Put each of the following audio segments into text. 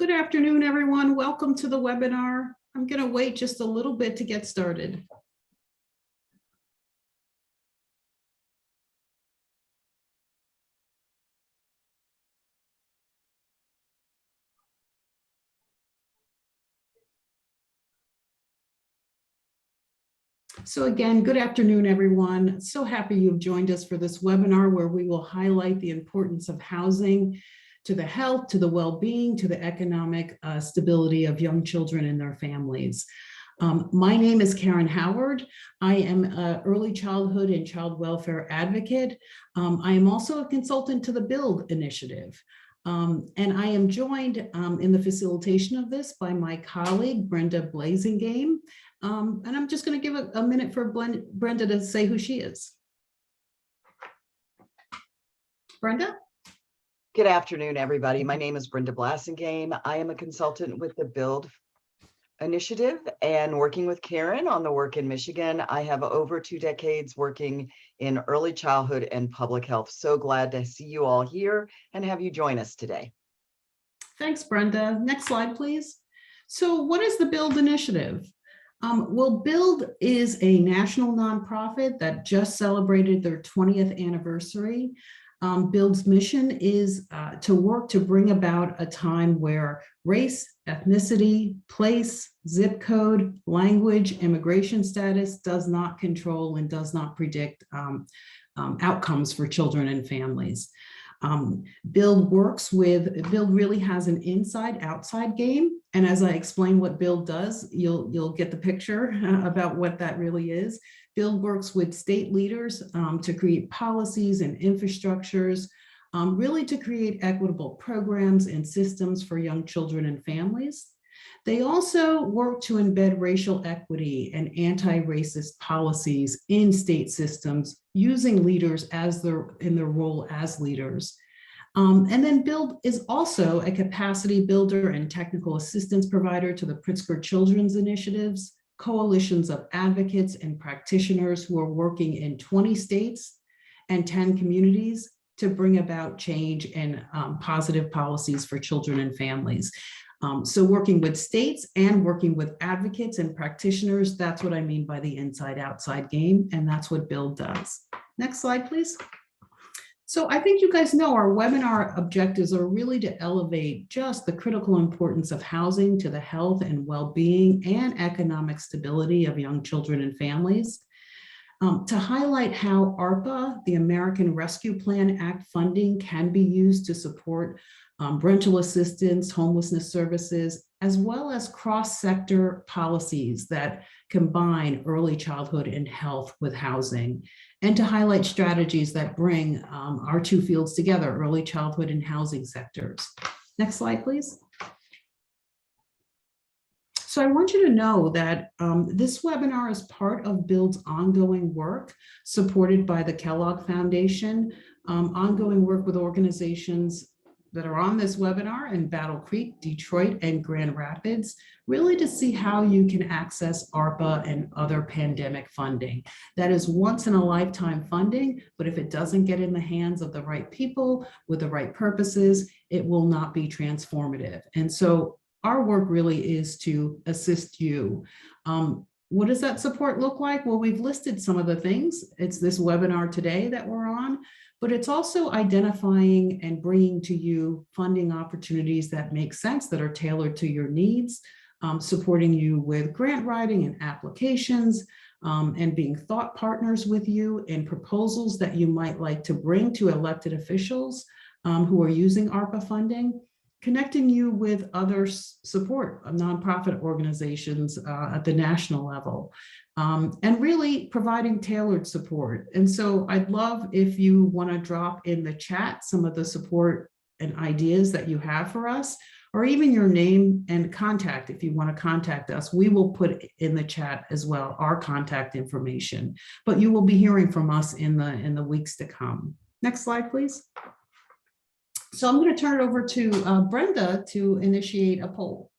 Good afternoon, everyone. Welcome to the webinar. I'm going to wait just a little bit to get started. So again, good afternoon, everyone. So happy you've joined us for this webinar where we will highlight the importance of housing to the health, to the well-being, to the economic stability of young children and their families. My name is Karen Howard. I am an early childhood and child welfare advocate. I am also a consultant to the BUILD initiative. And I am joined in the facilitation of this by my colleague, Brenda Blasingame. And I'm just going to give a minute for Brenda to say who she is. Brenda? Good afternoon, everybody. My name is Brenda Blasingame. I am a consultant with the BUILD initiative and working with Karen on the work in Michigan. I have over 2 decades working in early childhood and public health. So glad to see you all here and have you join us today. Thanks, Brenda. Next slide, please. So what is the BUILD initiative? Well, BUILD is a national nonprofit that just celebrated their 20th anniversary. BUILD's mission is to work to bring about a time where race, ethnicity, place, zip code, language, immigration status does not control and does not predict outcomes for children and families. BUILD really has an inside-outside game. And as I explain what BUILD does, you'll get the picture about what that really is. BUILD works with state leaders to create policies and infrastructures, really to create equitable programs and systems for young children and families. They also work to embed racial equity and anti-racist policies in state systems using leaders in their role as leaders. And then BUILD is also a capacity builder and technical assistance provider to the Pritzker Children's Initiatives, coalitions of advocates and practitioners who are working in 20 states and 10 communities to bring about change and positive policies for children and families. So working with states and working with advocates and practitioners, that's what I mean by the inside-outside game, and that's what BUILD does. Next slide, please. So I think you guys know our webinar objectives are really to elevate just the critical importance of housing to the health and well-being and economic stability of young children and families. To highlight how ARPA, the American Rescue Plan Act funding, can be used to support rental assistance, homelessness services, as well as cross-sector policies that combine early childhood and health with housing, and to highlight strategies that bring our two fields together, early childhood and housing sectors. Next slide, please. So I want you to know that this webinar is part of BUILD's ongoing work supported by the Kellogg Foundation, ongoing work with organizations that are on this webinar in Battle Creek, Detroit, and Grand Rapids, really to see how you can access ARPA and other pandemic funding. That is once in a lifetime funding, but if it doesn't get in the hands of the right people with the right purposes, it will not be transformative. And so our work really is to assist you. What does that support look like? Well, we've listed some of the things. It's this webinar today that we're on, but it's also identifying and bringing to you funding opportunities that make sense, that are tailored to your needs, supporting you with grant writing and applications, and being thought partners with you in proposals that you might like to bring to elected officials who are using ARPA funding, connecting you with other support nonprofit organizations at the national level, and really providing tailored support. And so I'd love if you want to drop in the chat some of the support and ideas that you have for us, or even your name and contact. If you want to contact us, we will put in the chat as well our contact information, but you will be hearing from us in the weeks to come. Next slide, please. So I'm going to turn it over to Brenda to initiate a poll.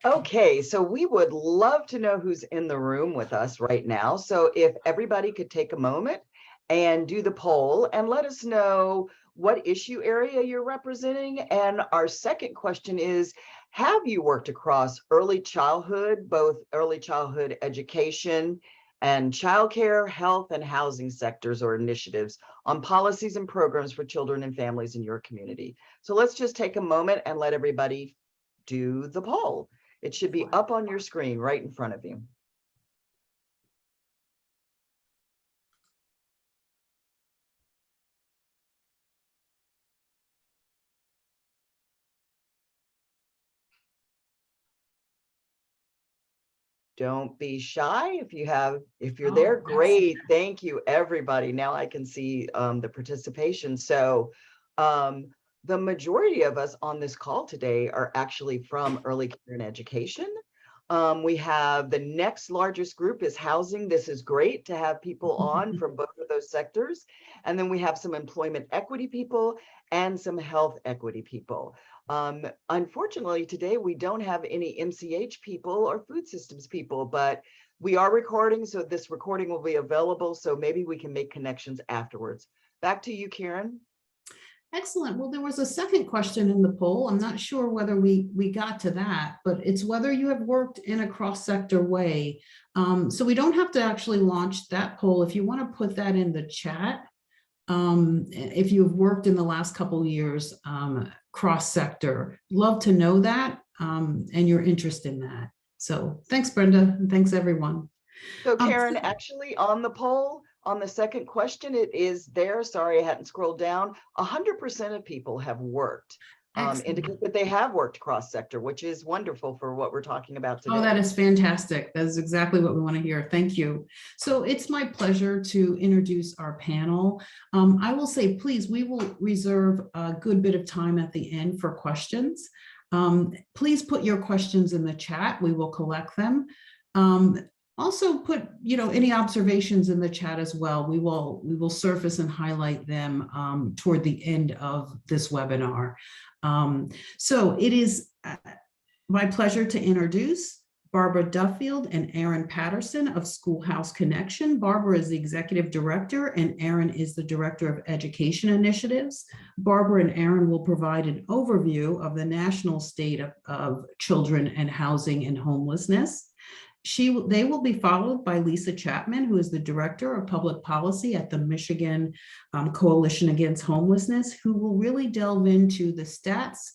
Okay, so we would love to know who's in the room with us right now. So if everybody could take a moment and do the poll and let us know what issue area you're representing. And our second question is, have you worked across early childhood, both early childhood education and childcare, health, and housing sectors or initiatives on policies and programs for children and families in your community? So let's just take a moment and let everybody do the poll. It should be up on your screen right in front of you. Don't be shy. If you're there, great. Thank you, everybody. Now I can see the participation. So the majority of us on this call today are actually from early care and education. We have the next largest group is housing. This is great to have people on from both of those sectors. And then we have some employment equity people and some health equity people. Unfortunately, today we don't have any MCH people or food systems people, but we are recording, so this recording will be available, so maybe we can make connections afterwards. Back to you, Karen. Excellent. Well, there was a second question in the poll. I'm not sure whether we got to that, but it's whether you have worked in a cross-sector way. So we don't have to actually launch that poll. If you want to put that in the chat, if you've worked in the last couple of years cross-sector, love to know that and your interest in that. So thanks, Brenda, and thanks everyone. So Karen, actually on the poll, on the second question, it is there. Sorry, I hadn't scrolled down. 100% of people have worked, indicate that they have worked cross-sector, which is wonderful for what we're talking about today. Oh, that is fantastic. That is exactly what we want to hear. Thank you. So it's my pleasure to introduce our panel. I will say, please, we will reserve a good bit of time at the end for questions. Please put your questions in the chat. We will collect them. Also put, any observations in the chat as well. We will surface and highlight them toward the end of this webinar. So it is my pleasure to introduce Barbara Duffield and Aaron Patterson of SchoolHouse Connection. Barbara is the Executive Director and Aaron is the Director of Education Initiatives. Barbara and Aaron will provide an overview of the national state of children and housing and homelessness. They will be followed by Lisa Chapman, who is the Director of Public Policy at the Michigan Coalition Against Homelessness, who will really delve into the stats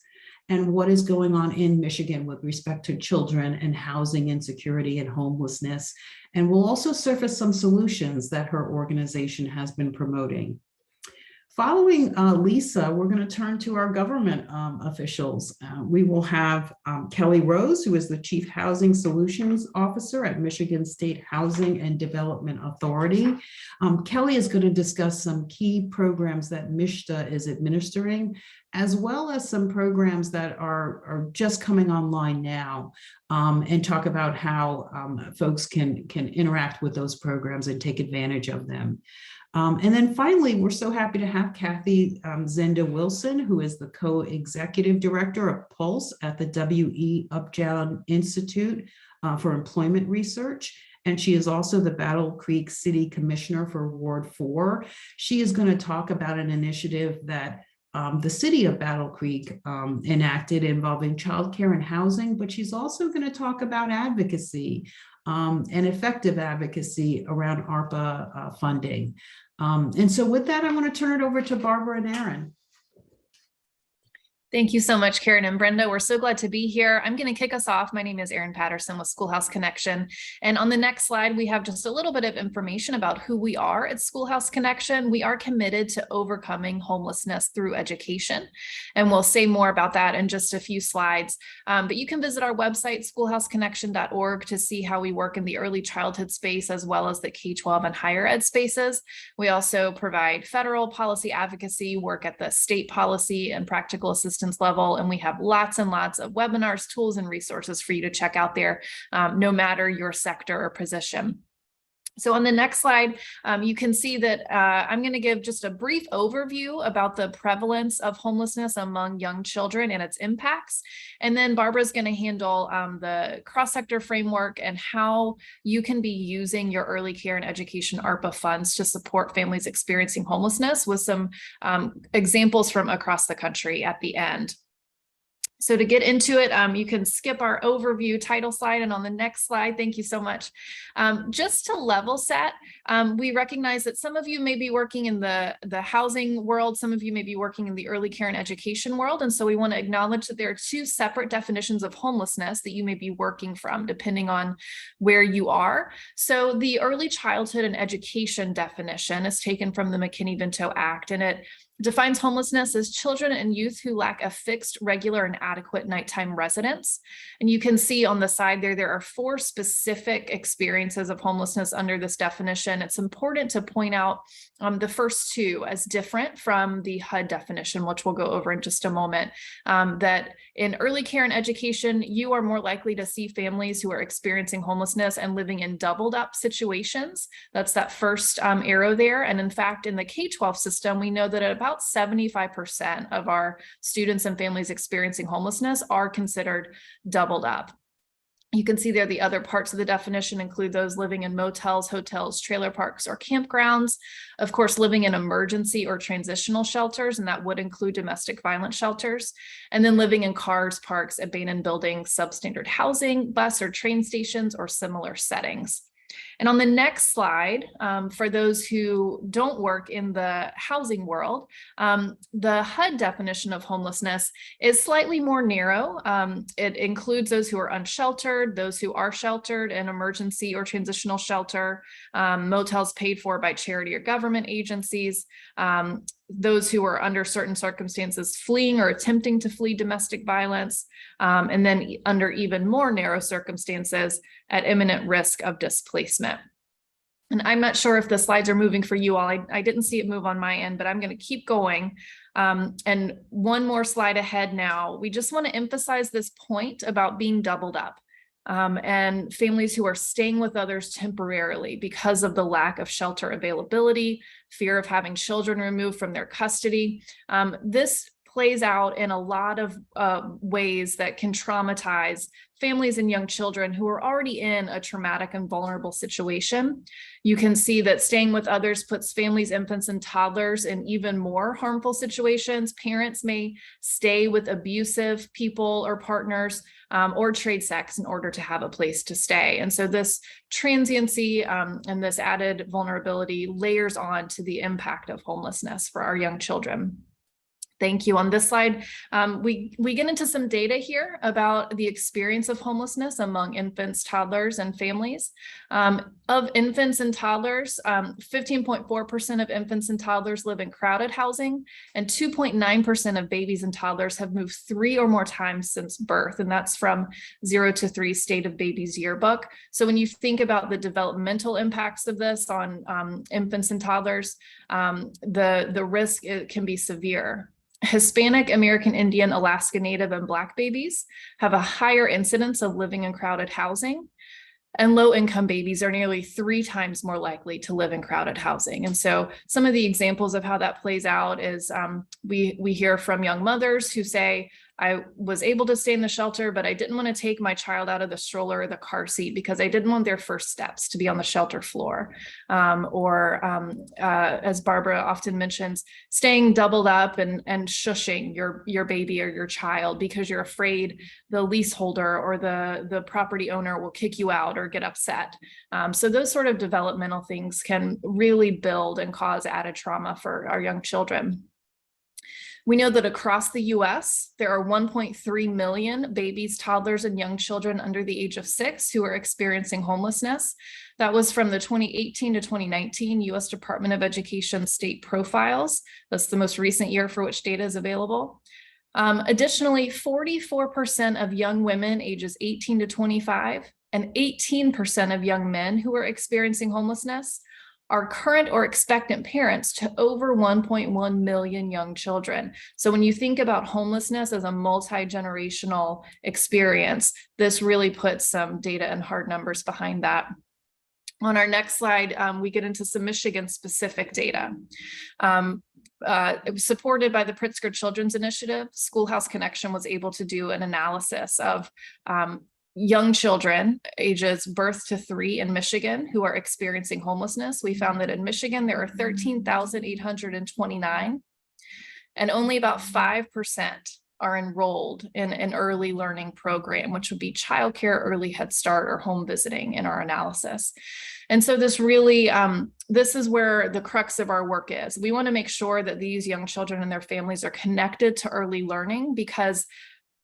and what is going on in Michigan with respect to children and housing insecurity and homelessness. And we'll also surface some solutions that her organization has been promoting. Following Lisa, we're going to turn to our government officials. We will have Kelly Rose, who is the Chief Housing Solutions Officer at Michigan State Housing and Development Authority. Kelly is going to discuss some key programs that MISHDA is administering, as well as some programs that are just coming online now, and talk about how folks can interact with those programs and take advantage of them. And then finally, we're so happy to have Kathy Zenda Wilson, who is the co-executive director of Pulse at the W.E. Upjohn Institute for Employment Research. And she is also the Battle Creek City Commissioner for Ward 4. She is going to talk about an initiative that the city of Battle Creek enacted involving childcare and housing, but she's also going to talk about advocacy and effective advocacy around ARPA funding. And so with that, I want to turn it over to Barbara and Aaron. Thank you so much, Karen and Brenda. We're so glad to be here. I'm going to kick us off. My name is Erin Patterson with SchoolHouse Connection. And on the next slide, we have just a little bit of information about who we are at SchoolHouse Connection. We are committed to overcoming homelessness through education. And we'll say more about that in just a few slides. But you can visit our website, schoolhouseconnection.org, to see how we work in the early childhood space, as well as the K-12 and higher ed spaces. We also provide federal policy advocacy, work at the state policy and practical assistance level, and we have lots and lots of webinars, tools, and resources for you to check out there, no matter your sector or position. So on the next slide, you can see that I'm going to give just a brief overview about the prevalence of homelessness among young children and its impacts. And then Barbara's going to handle the cross-sector framework and how you can be using your early care and education ARPA funds to support families experiencing homelessness, with some examples from across the country at the end. So to get into it, you can skip our overview title slide, and on the next slide, thank you so much. Just to level set, we recognize that some of you may be working in the housing world, some of you may be working in the early care and education world, and so we want to acknowledge that there are two separate definitions of homelessness that you may be working from, depending on where you are. So the early childhood and education definition is taken from the McKinney-Vento Act, and it defines homelessness as children and youth who lack a fixed, regular, and adequate nighttime residence. And you can see on the side there are 4 specific experiences of homelessness under this definition. It's important to point out the first 2 as different from the HUD definition, which we'll go over in just a moment, that in early care and education, you are more likely to see families who are experiencing homelessness and living in doubled up situations. That's that first arrow there. And in fact, in the K-12 system, we know that about 75% of our students and families experiencing homelessness are considered doubled up. You can see there the other parts of the definition include those living in motels, hotels, trailer parks, or campgrounds. Of course, living in emergency or transitional shelters, and that would include domestic violence shelters. And then living in cars, parks, abandoned buildings, substandard housing, bus or train stations, or similar settings. And on the next slide, for those who don't work in the housing world, the HUD definition of homelessness is slightly more narrow. It includes those who are unsheltered, those who are sheltered in emergency or transitional shelter, motels paid for by charity or government agencies, those who are under certain circumstances fleeing or attempting to flee domestic violence, and then under even more narrow circumstances at imminent risk of displacement. And I'm not sure if the slides are moving for you all. I didn't see it move on my end, but I'm going to keep going. And one more slide ahead now. We just want to emphasize this point about being doubled up. And families who are staying with others temporarily because of the lack of shelter availability, fear of having children removed from their custody. This plays out in a lot of ways that can traumatize families and young children who are already in a traumatic and vulnerable situation. You can see that staying with others puts families, infants, and toddlers in even more harmful situations. Parents may stay with abusive people or partners, or trade sex in order to have a place to stay. And so this transiency and this added vulnerability layers on to the impact of homelessness for our young children. Thank you. On this slide, we get into some data here about the experience of homelessness among infants, toddlers, and families. Of infants and toddlers, 15.4% of infants and toddlers live in crowded housing, and 2.9% of babies and toddlers have moved 3 or more times since birth, and that's from 0 to 3 State of Baby's Yearbook. So when you think about the developmental impacts of this on infants and toddlers, the risk can be severe. Hispanic, American Indian, Alaska Native, and Black babies have a higher incidence of living in crowded housing, and low-income babies are nearly 3 times more likely to live in crowded housing. And so some of the examples of how that plays out is we hear from young mothers who say, I was able to stay in the shelter, but I didn't want to take my child out of the stroller or the car seat because I didn't want their first steps to be on the shelter floor. As Barbara often mentions, staying doubled up and shushing your baby or your child because you're afraid the leaseholder or the property owner will kick you out or get upset. So those sort of developmental things can really build and cause added trauma for our young children. We know that across the US, there are 1.3 million babies, toddlers, and young children under the age of 6 who are experiencing homelessness. That was from the 2018 to 2019 US Department of Education state profiles. That's the most recent year for which data is available. Additionally, 44% of young women ages 18 to 25 and 18% of young men who are experiencing homelessness are current or expectant parents to over 1.1 million young children. So when you think about homelessness as a multi-generational experience, this really puts some data and hard numbers behind that. On our next slide, we get into some Michigan specific data. It was supported by the Pritzker Children's Initiative. SchoolHouse Connection was able to do an analysis of young children ages birth to 3 in Michigan who are experiencing homelessness. We found that in Michigan, there are 13,829, and only about 5% are enrolled in an early learning program, which would be childcare, early Head Start, or home visiting in our analysis. And so this really, this is where the crux of our work is. We want to make sure that these young children and their families are connected to early learning, because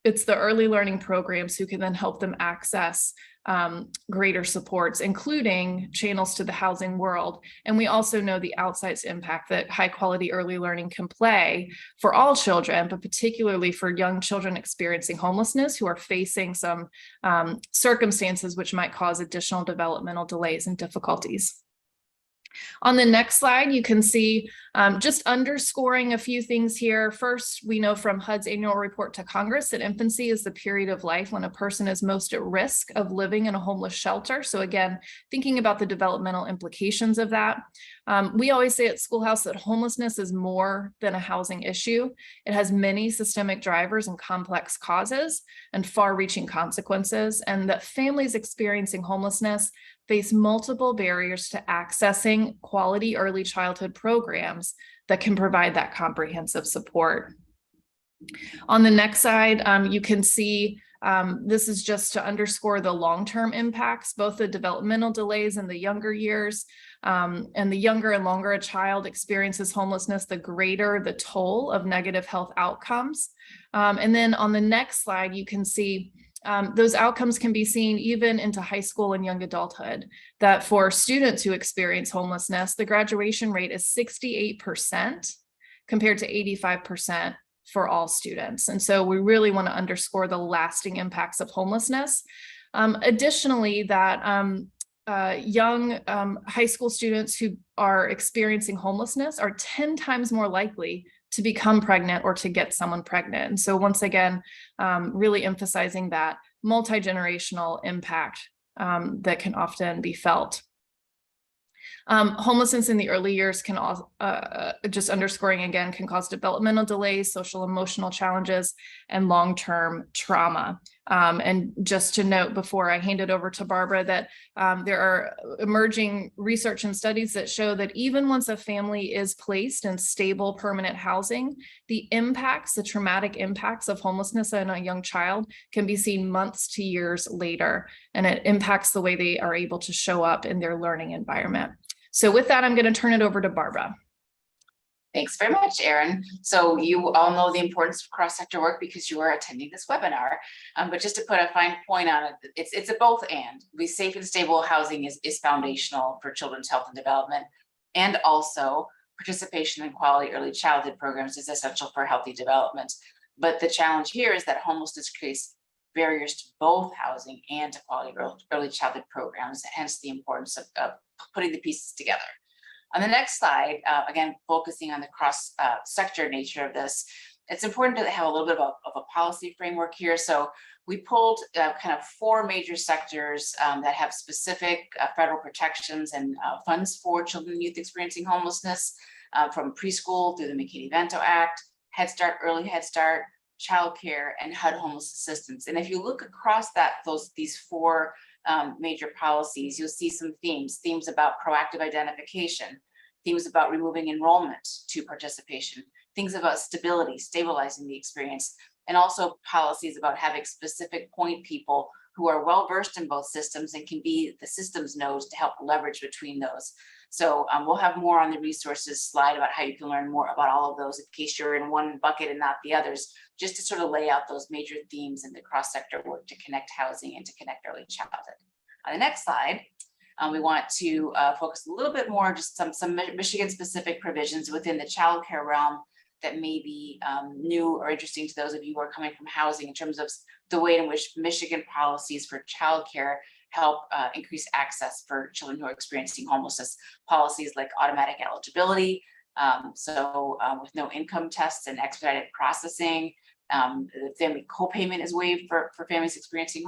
it's the early learning programs who can then help them access greater supports, including channels to the housing world. And we also know the outsized impact that high quality early learning can play for all children, but particularly for young children experiencing homelessness who are facing some circumstances which might cause additional developmental delays and difficulties. On the next slide, you can see just underscoring a few things here. First, we know from HUD's annual report to Congress that infancy is the period of life when a person is most at risk of living in a homeless shelter. So again, thinking about the developmental implications of that. We always say at Schoolhouse that homelessness is more than a housing issue. It has many systemic drivers and complex causes and far-reaching consequences, and that families experiencing homelessness face multiple barriers to accessing quality early childhood programs that can provide that comprehensive support. On the next slide, you can see this is just to underscore the long-term impacts, both the developmental delays in the younger years, and the younger and longer a child experiences homelessness, the greater the toll of negative health outcomes. And then on the next slide, you can see those outcomes can be seen even into high school and young adulthood, that for students who experience homelessness, the graduation rate is 68% compared to 85% for all students. And so we really want to underscore the lasting impacts of homelessness. Additionally, that young high school students who are experiencing homelessness are 10 times more likely to become pregnant or to get someone pregnant. And so once again, really emphasizing that multi-generational impact that can often be felt. Homelessness in the early years can also, just underscoring again, can cause developmental delays, social emotional challenges, and long-term trauma. And just to note before I hand it over to Barbara that there are emerging research and studies that show that even once a family is placed in stable permanent housing, the impacts, the traumatic impacts of homelessness on a young child can be seen months to years later, and it impacts the way they are able to show up in their learning environment. So with that, I'm going to turn it over to Barbara. Thanks very much, Erin. So you all know the importance of cross-sector work because you are attending this webinar. But just to put a fine point on it, it's a both and. Safe and stable housing is foundational for children's health and development, and also participation in quality early childhood programs is essential for healthy development. But the challenge here is that homelessness creates barriers to both housing and to quality early childhood programs, hence the importance of putting the pieces together. On the next slide, again, focusing on the cross-sector nature of this, it's important to have a little bit of a policy framework here. So we pulled kind of 4 major sectors that have specific federal protections and funds for children and youth experiencing homelessness, from preschool through the McKinney-Vento Act, Head Start, Early Head Start, childcare, and HUD homeless assistance. And if you look across these 4 major policies, you'll see some themes about proactive identification, themes about removing enrollment to participation, things about stability, stabilizing the experience, and also policies about having specific point people who are well versed in both systems and can be the systems nodes to help leverage between those. So we'll have more on the resources slide about how you can learn more about all of those in case you're in one bucket and not the others, just to sort of lay out those major themes in the cross-sector work to connect housing and to connect early childhood. On the next slide, we want to focus a little bit more, just some Michigan-specific provisions within the childcare realm that may be new or interesting to those of you who are coming from housing, in terms of the way in which Michigan policies for childcare help increase access for children who are experiencing homelessness. Policies like automatic eligibility, with no income tests and expedited processing. The family co-payment is waived for families experiencing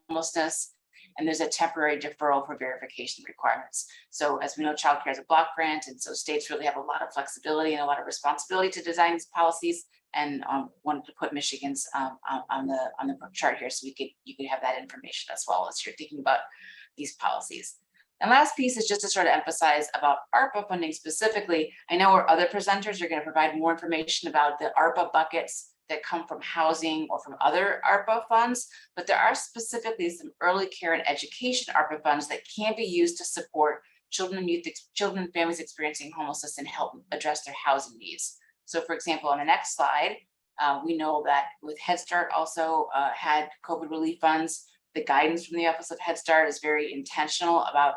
homelessness. and there's a temporary deferral for verification requirements. So as we know, child care is a block grant, and so states really have a lot of flexibility and a lot of responsibility to design these policies, and wanted to put Michigan's on the chart here so you could have that information as well as you're thinking about these policies. And last piece is just to sort of emphasize about ARPA funding specifically. I know our other presenters are going to provide more information about the ARPA buckets that come from housing or from other ARPA funds, but there are specifically some early care and education ARPA funds that can be used to support children and families experiencing homelessness and help address their housing needs. So for example, on the next slide, we know that with Head Start also had COVID relief funds. The guidance from the Office of Head Start is very intentional about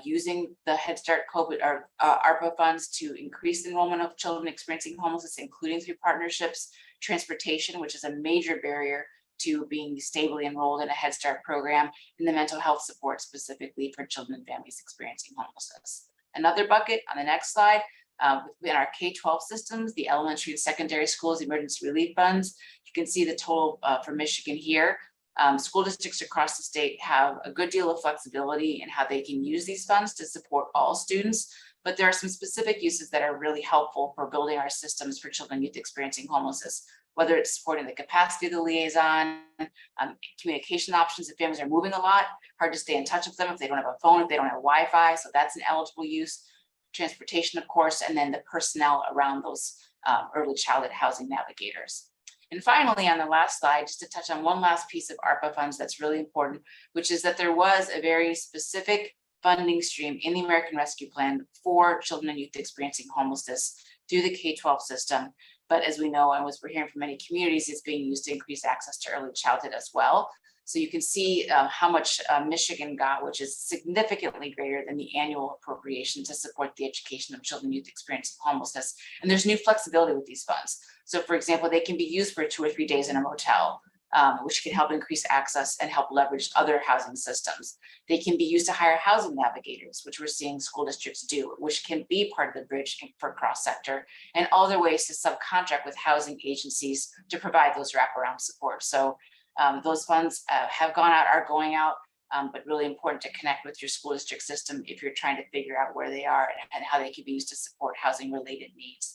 using the Head Start COVID or ARPA funds to increase enrollment of children experiencing homelessness, including through partnerships, transportation, which is a major barrier to being stably enrolled in a Head Start program, and the mental health support specifically for children and families experiencing homelessness. Another bucket on the next slide, within our K-12 systems, the elementary and secondary schools emergency relief funds. You can see the total for Michigan here. School districts across the state have a good deal of flexibility in how they can use these funds to support all students, but there are some specific uses that are really helpful for building our systems for children and youth experiencing homelessness, whether it's supporting the capacity of the liaison, communication options if families are moving a lot, hard to stay in touch with them if they don't have a phone, if they don't have Wi-Fi, so that's an eligible use, transportation, of course, and then the personnel around those early childhood housing navigators. And finally, on the last slide, just to touch on one last piece of ARPA funds that's really important, which is that there was a very specific funding stream in the American Rescue Plan for children and youth experiencing homelessness through the K-12 system. But as we know, and as we're hearing from many communities, it's being used to increase access to early childhood as well. So you can see how much Michigan got, which is significantly greater than the annual appropriation to support the education of children and youth experiencing homelessness. And there's new flexibility with these funds. So for example, they can be used for 2 or 3 days in a motel, which can help increase access and help leverage other housing systems. They can be used to hire housing navigators, which we're seeing school districts do, which can be part of the bridge for cross-sector, and other ways to subcontract with housing agencies to provide those wraparound support. So those funds have gone out, are going out, but really important to connect with your school district system if you're trying to figure out where they are and how they can be used to support housing related needs.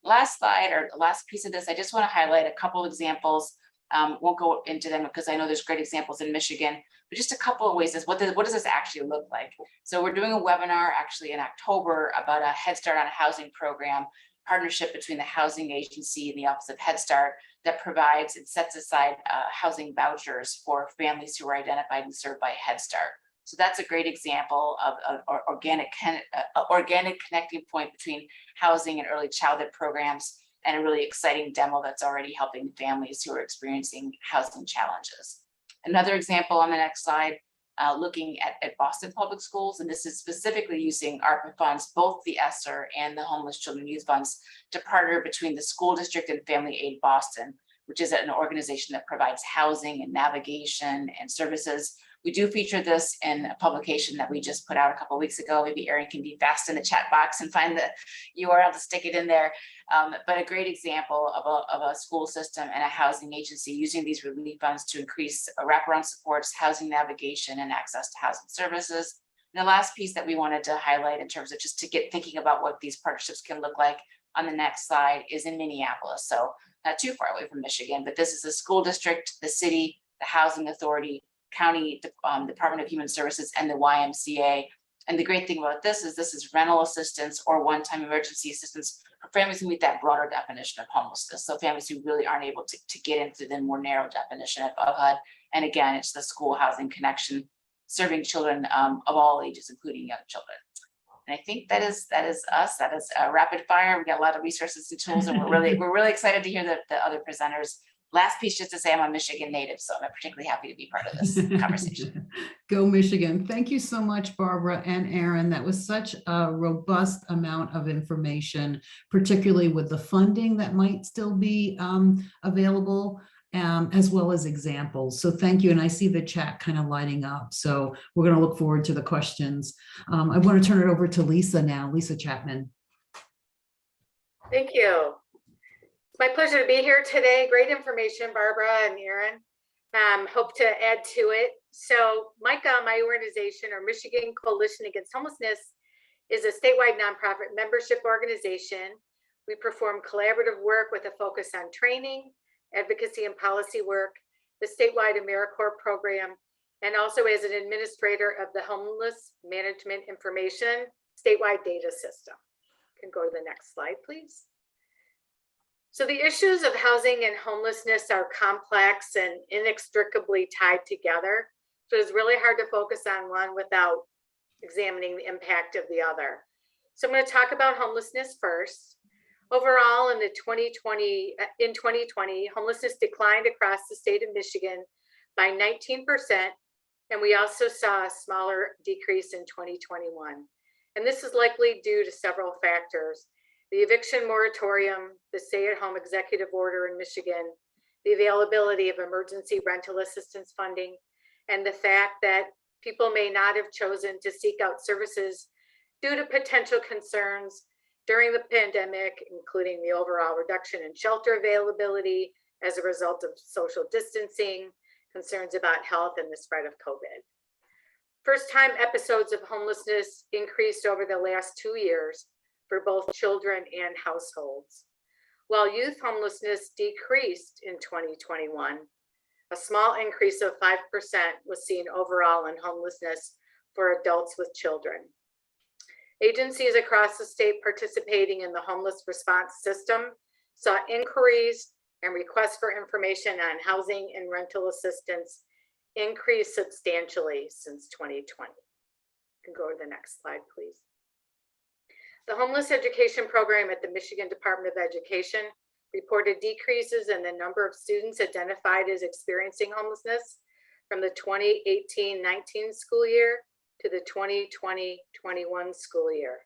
Last slide, or the last piece of this, I just want to highlight a couple of examples. Won't go into them because I know there's great examples in Michigan, but just a couple of ways. What does this actually look like? So we're doing a webinar actually in October about a Head Start on a Housing program, partnership between the housing agency and the Office of Head Start that provides and sets aside housing vouchers for families who are identified and served by Head Start. So that's a great example of organic connecting point between housing and early childhood programs, and a really exciting demo that's already helping families who are experiencing housing challenges. Another example on the next slide, looking at Boston Public Schools, and this is specifically using ARPA funds, both the ESSER and the Homeless Children and Youth Funds, to partner between the school district and Family Aid Boston, which is an organization that provides housing and navigation and services. We do feature this in a publication that we just put out a couple of weeks ago. Maybe Erin can be fast in the chat box and find the URL to stick it in there. But a great example of a school system and a housing agency using these relief funds to increase wraparound supports, housing navigation, and access to housing services. And the last piece that we wanted to highlight in terms of just to get thinking about what these partnerships can look like on the next slide is in Minneapolis. So not too far away from Michigan, but this is the school district, the city, the housing authority, county Department of Human Services, and the YMCA. And the great thing about this is rental assistance or one-time emergency assistance for families who meet that broader definition of homelessness. So families who really aren't able to get into the more narrow definition of HUD. And again, it's the SchoolHouse Connection, serving children of all ages, including young children. And I think that is us. That is rapid fire. We got a lot of resources and tools, and we're really excited to hear the other presenters. Last piece, just to say I'm a Michigan native, so I'm particularly happy to be part of this conversation. Go Michigan. Thank you so much, Barbara and Erin. That was such a robust amount of information, particularly with the funding that might still be available, as well as examples. So thank you. And I see the chat kind of lighting up. So we're going to look forward to the questions. I want to turn it over to Lisa now, Lisa Chapman. Thank you. It's my pleasure to be here today. Great information, Barbara and Erin. Hope to add to it. So MICA, my organization, or Michigan Coalition Against Homelessness, is a statewide nonprofit membership organization. We perform collaborative work with a focus on training, advocacy, and policy work, the statewide AmeriCorps program, and also as an administrator of the Homeless Management Information statewide data system. You can go to the next slide, please. So the issues of housing and homelessness are complex and inextricably tied together. So it's really hard to focus on one without examining the impact of the other. So I'm going to talk about homelessness first. Overall, in 2020, homelessness declined across the state of Michigan by 19%, and we also saw a smaller decrease in 2021. And this is likely due to several factors: the eviction moratorium, the stay-at-home executive order in Michigan, the availability of emergency rental assistance funding, and the fact that people may not have chosen to seek out services due to potential concerns during the pandemic, including the overall reduction in shelter availability as a result of social distancing, concerns about health, and the spread of COVID. First-time episodes of homelessness increased over the last 2 years for both children and households. While youth homelessness decreased in 2021, a small increase of 5% was seen overall in homelessness for adults with children. Agencies across the state participating in the homeless response system saw inquiries and requests for information on housing and rental assistance increase substantially since 2020. You can go to the next slide, please. The homeless education program at the Michigan Department of Education reported decreases in the number of students identified as experiencing homelessness from the 2018-19 school year to the 2020-21 school year,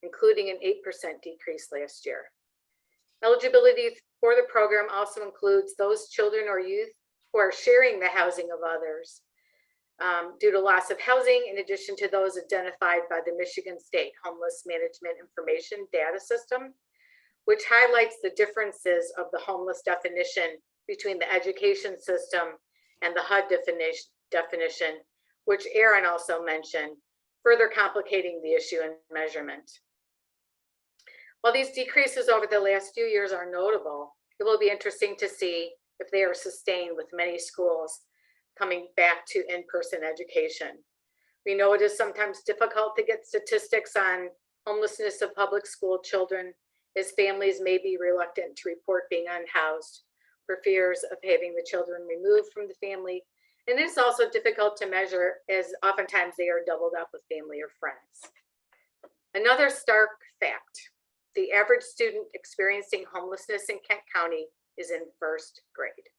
including an 8% decrease last year. Eligibility for the program also includes those children or youth who are sharing the housing of others due to loss of housing, in addition to those identified by the Michigan State Homeless Management Information Data System, which highlights the differences of the homeless definition between the education system and the HUD definition, which Aaron also mentioned, further complicating the issue and measurement. While these decreases over the last few years are notable, it will be interesting to see if they are sustained with many schools coming back to in-person education. We know it is sometimes difficult to get statistics on homelessness of public school children, as families may be reluctant to report being unhoused for fears of having the children removed from the family. And it's also difficult to measure, as oftentimes they are doubled up with family or friends. Another stark fact: the average student experiencing homelessness in Kent County is in first grade.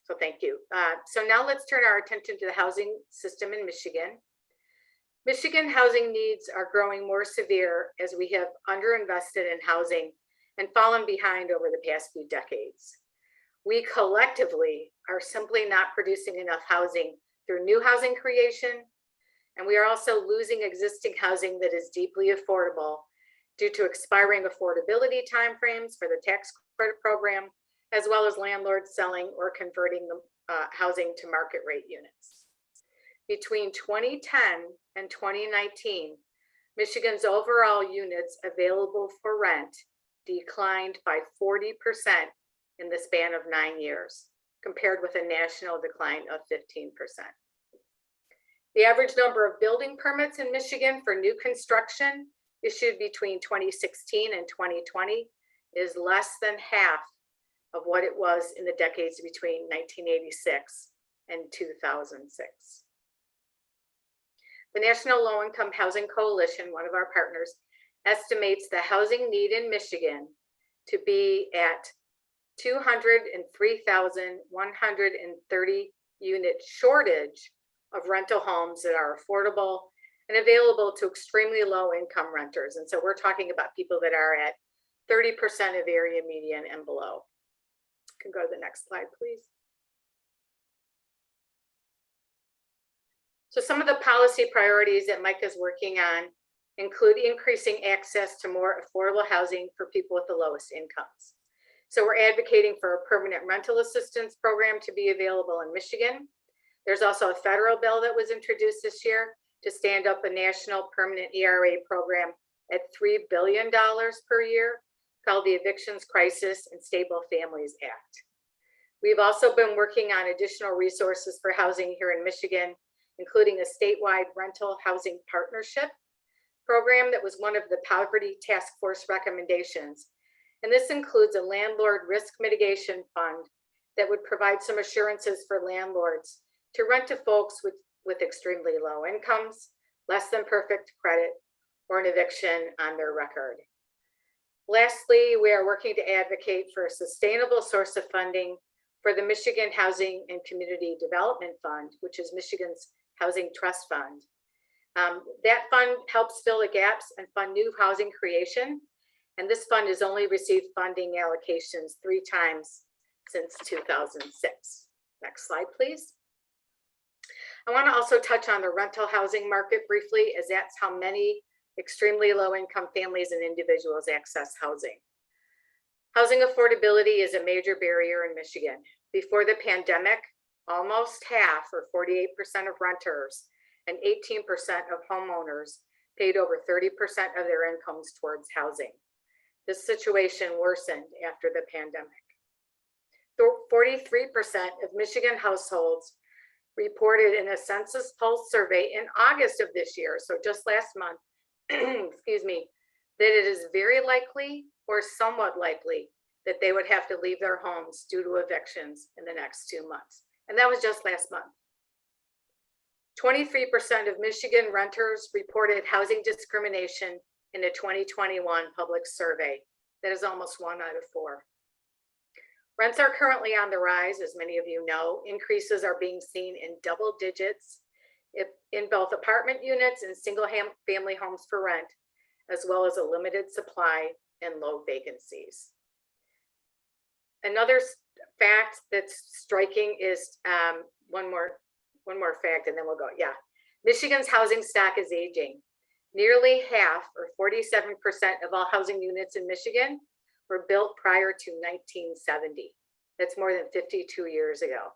So thank you. So now let's turn our attention to the housing system in Michigan. Michigan housing needs are growing more severe as we have underinvested in housing and fallen behind over the past few decades. We collectively are simply not producing enough housing through new housing creation, and we are also losing existing housing that is deeply affordable due to expiring affordability timeframes for the tax credit program, as well as landlords selling or converting the housing to market rate units. Between 2010 and 2019, Michigan's overall units available for rent declined by 40% in the span of 9 years, compared with a national decline of 15%. The average number of building permits in Michigan for new construction issued between 2016 and 2020 is less than half of what it was in the decades between 1986 and 2006. The National Low Income Housing Coalition, one of our partners, estimates the housing need in Michigan to be at 203,130 unit shortage of rental homes that are affordable and available to extremely low income renters. And so we're talking about people that are at 30% of area median and below. You can go to the next slide, please. So some of the policy priorities that Mike is working on include increasing access to more affordable housing for people with the lowest incomes. So we're advocating for a permanent rental assistance program to be available in Michigan. There's also a federal bill that was introduced this year to stand up a national permanent ERA program at $3 billion per year called the Evictions Crisis and Stable Families Act. We've also been working on additional resources for housing here in Michigan, including a statewide rental housing partnership program that was one of the Poverty Task Force recommendations. And this includes a landlord risk mitigation fund that would provide some assurances for landlords to rent to folks with extremely low incomes, less than perfect credit, or an eviction on their record. Lastly, we are working to advocate for a sustainable source of funding for the Michigan Housing and Community Development Fund, which is Michigan's Housing Trust Fund. That fund helps fill the gaps and fund new housing creation. And this fund has only received funding allocations 3 times since 2006. Next slide, please. I want to also touch on the rental housing market briefly, as that's how many extremely low-income families and individuals access housing. Housing affordability is a major barrier in Michigan. Before the pandemic, almost half, or 48% of renters and 18% of homeowners paid over 30% of their incomes towards housing. This situation worsened after the pandemic. 43% of Michigan households reported in a Census Pulse survey in August of this year, so just last month, excuse me, that it is very likely or somewhat likely that they would have to leave their homes due to evictions in the next 2 months. And that was just last month. 23% of Michigan renters reported housing discrimination in a 2021 public survey. That is almost 1 out of 4. Rents are currently on the rise, as many of you know. Increases are being seen in double digits in both apartment units and single family homes for rent, as well as a limited supply and low vacancies. Another fact that's striking is one more fact, and then we'll go. Yeah, Michigan's housing stock is aging. Nearly half, or 47% of all housing units in Michigan were built prior to 1970. That's more than 52 years ago.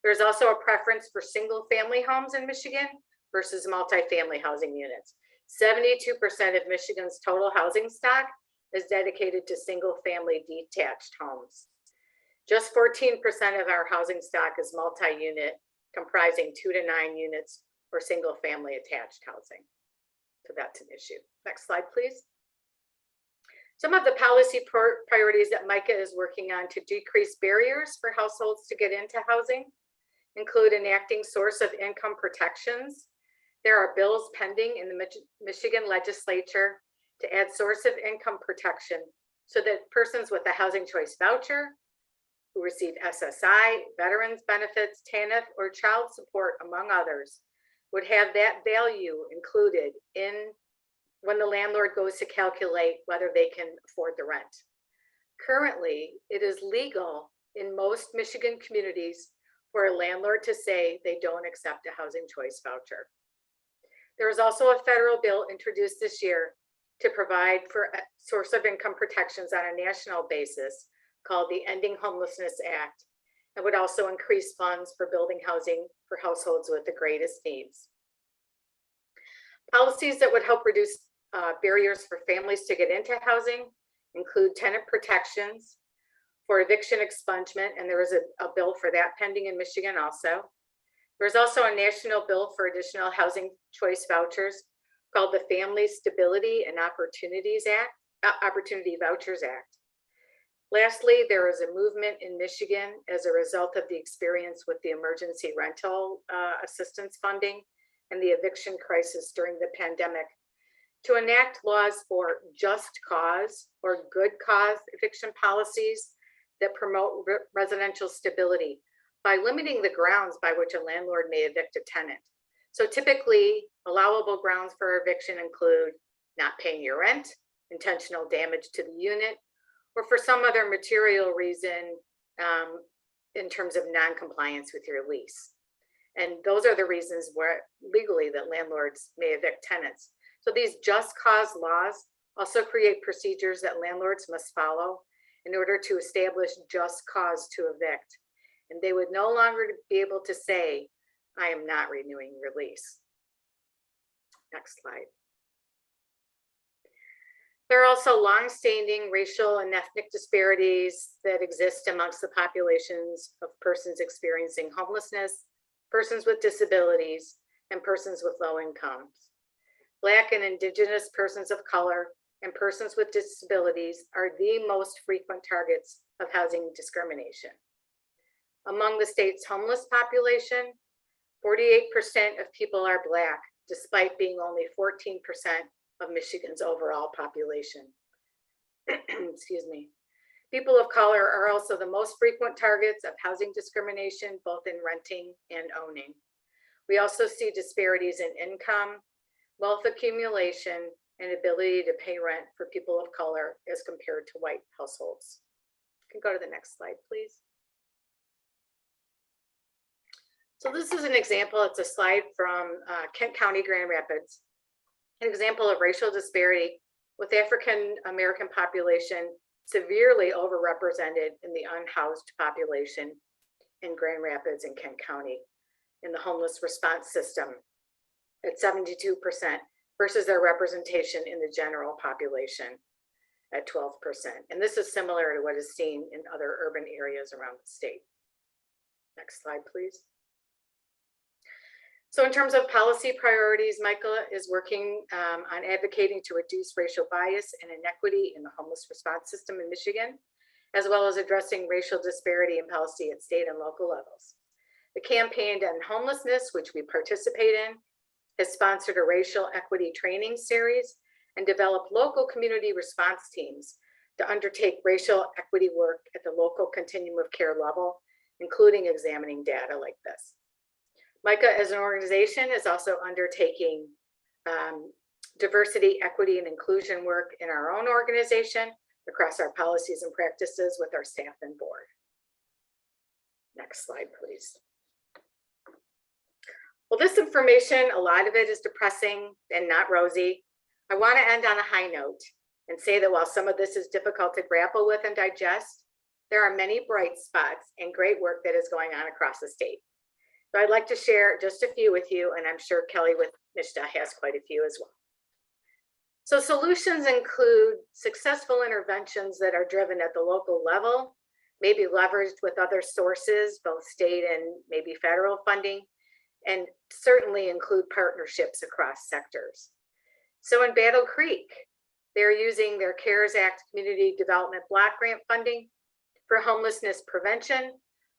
There's also a preference for single family homes in Michigan versus multifamily housing units. 72% of Michigan's total housing stock is dedicated to single family detached homes. Just 14% of our housing stock is multi-unit, comprising 2 to 9 units or single family attached housing. So that's an issue. Next slide, please. Some of the policy priorities that Micah is working on to decrease barriers for households to get into housing include enacting source of income protections. There are bills pending in the Michigan legislature to add source of income protection so that persons with a housing choice voucher who receive SSI, veterans benefits, TANF, or child support, among others, would have that value included in when the landlord goes to calculate whether they can afford the rent. Currently, it is legal in most Michigan communities for a landlord to say they don't accept a housing choice voucher. There is also a federal bill introduced this year to provide for a source of income protections on a national basis called the Ending Homelessness Act, and would also increase funds for building housing for households with the greatest needs. Policies that would help reduce barriers for families to get into housing include tenant protections for eviction expungement, and there is a bill for that pending in Michigan also. There's also a national bill for additional housing choice vouchers called the Family Stability and Opportunity Vouchers Act. Lastly, there is a movement in Michigan as a result of the experience with the emergency rental assistance funding and the eviction crisis during the pandemic to enact laws for just cause or good cause eviction policies that promote residential stability by limiting the grounds by which a landlord may evict a tenant. So typically, allowable grounds for eviction include not paying your rent, intentional damage to the unit, or for some other material reason in terms of non-compliance with your lease. And those are the reasons where legally that landlords may evict tenants. So these just cause laws also create procedures that landlords must follow in order to establish just cause to evict. And they would no longer be able to say I am not renewing your lease. Next slide. There are also longstanding racial and ethnic disparities that exist amongst the populations of persons experiencing homelessness, persons with disabilities, and persons with low incomes. Black and Indigenous persons of color and persons with disabilities are the most frequent targets of housing discrimination. Among the state's homeless population, 48% of people are Black, despite being only 14% of Michigan's overall population. Excuse me. People of color are also the most frequent targets of housing discrimination, both in renting and owning. We also see disparities in income, wealth accumulation, and ability to pay rent for people of color as compared to white households. You can go to the next slide, please. So this is an example. It's a slide from Kent County, Grand Rapids. An example of racial disparity with African American population severely overrepresented in the unhoused population in Grand Rapids and Kent County in the homeless response system at 72% versus their representation in the general population at 12%. And this is similar to what is seen in other urban areas around the state. Next slide, please. So in terms of policy priorities, Micah is working on advocating to reduce racial bias and inequity in the homeless response system in Michigan, as well as addressing racial disparity in policy at state and local levels. The Campaign to End Homelessness, which we participate in, has sponsored a racial equity training series and developed local community response teams to undertake racial equity work at the local continuum of care level, including examining data like this. Micah as an organization is also undertaking diversity, equity, and inclusion work in our own organization across our policies and practices with our staff and board. Next slide, please. Well, this information, a lot of it is depressing and not rosy. I want to end on a high note and say that while some of this is difficult to grapple with and digest, there are many bright spots and great work that is going on across the state. So I'd like to share just a few with you, and I'm sure Kelly with Mishta has quite a few as well. So solutions include successful interventions that are driven at the local level, maybe leveraged with other sources, both state and maybe federal funding, and certainly include partnerships across sectors. So in Battle Creek, they're using their CARES Act Community Development Block Grant funding for homelessness prevention,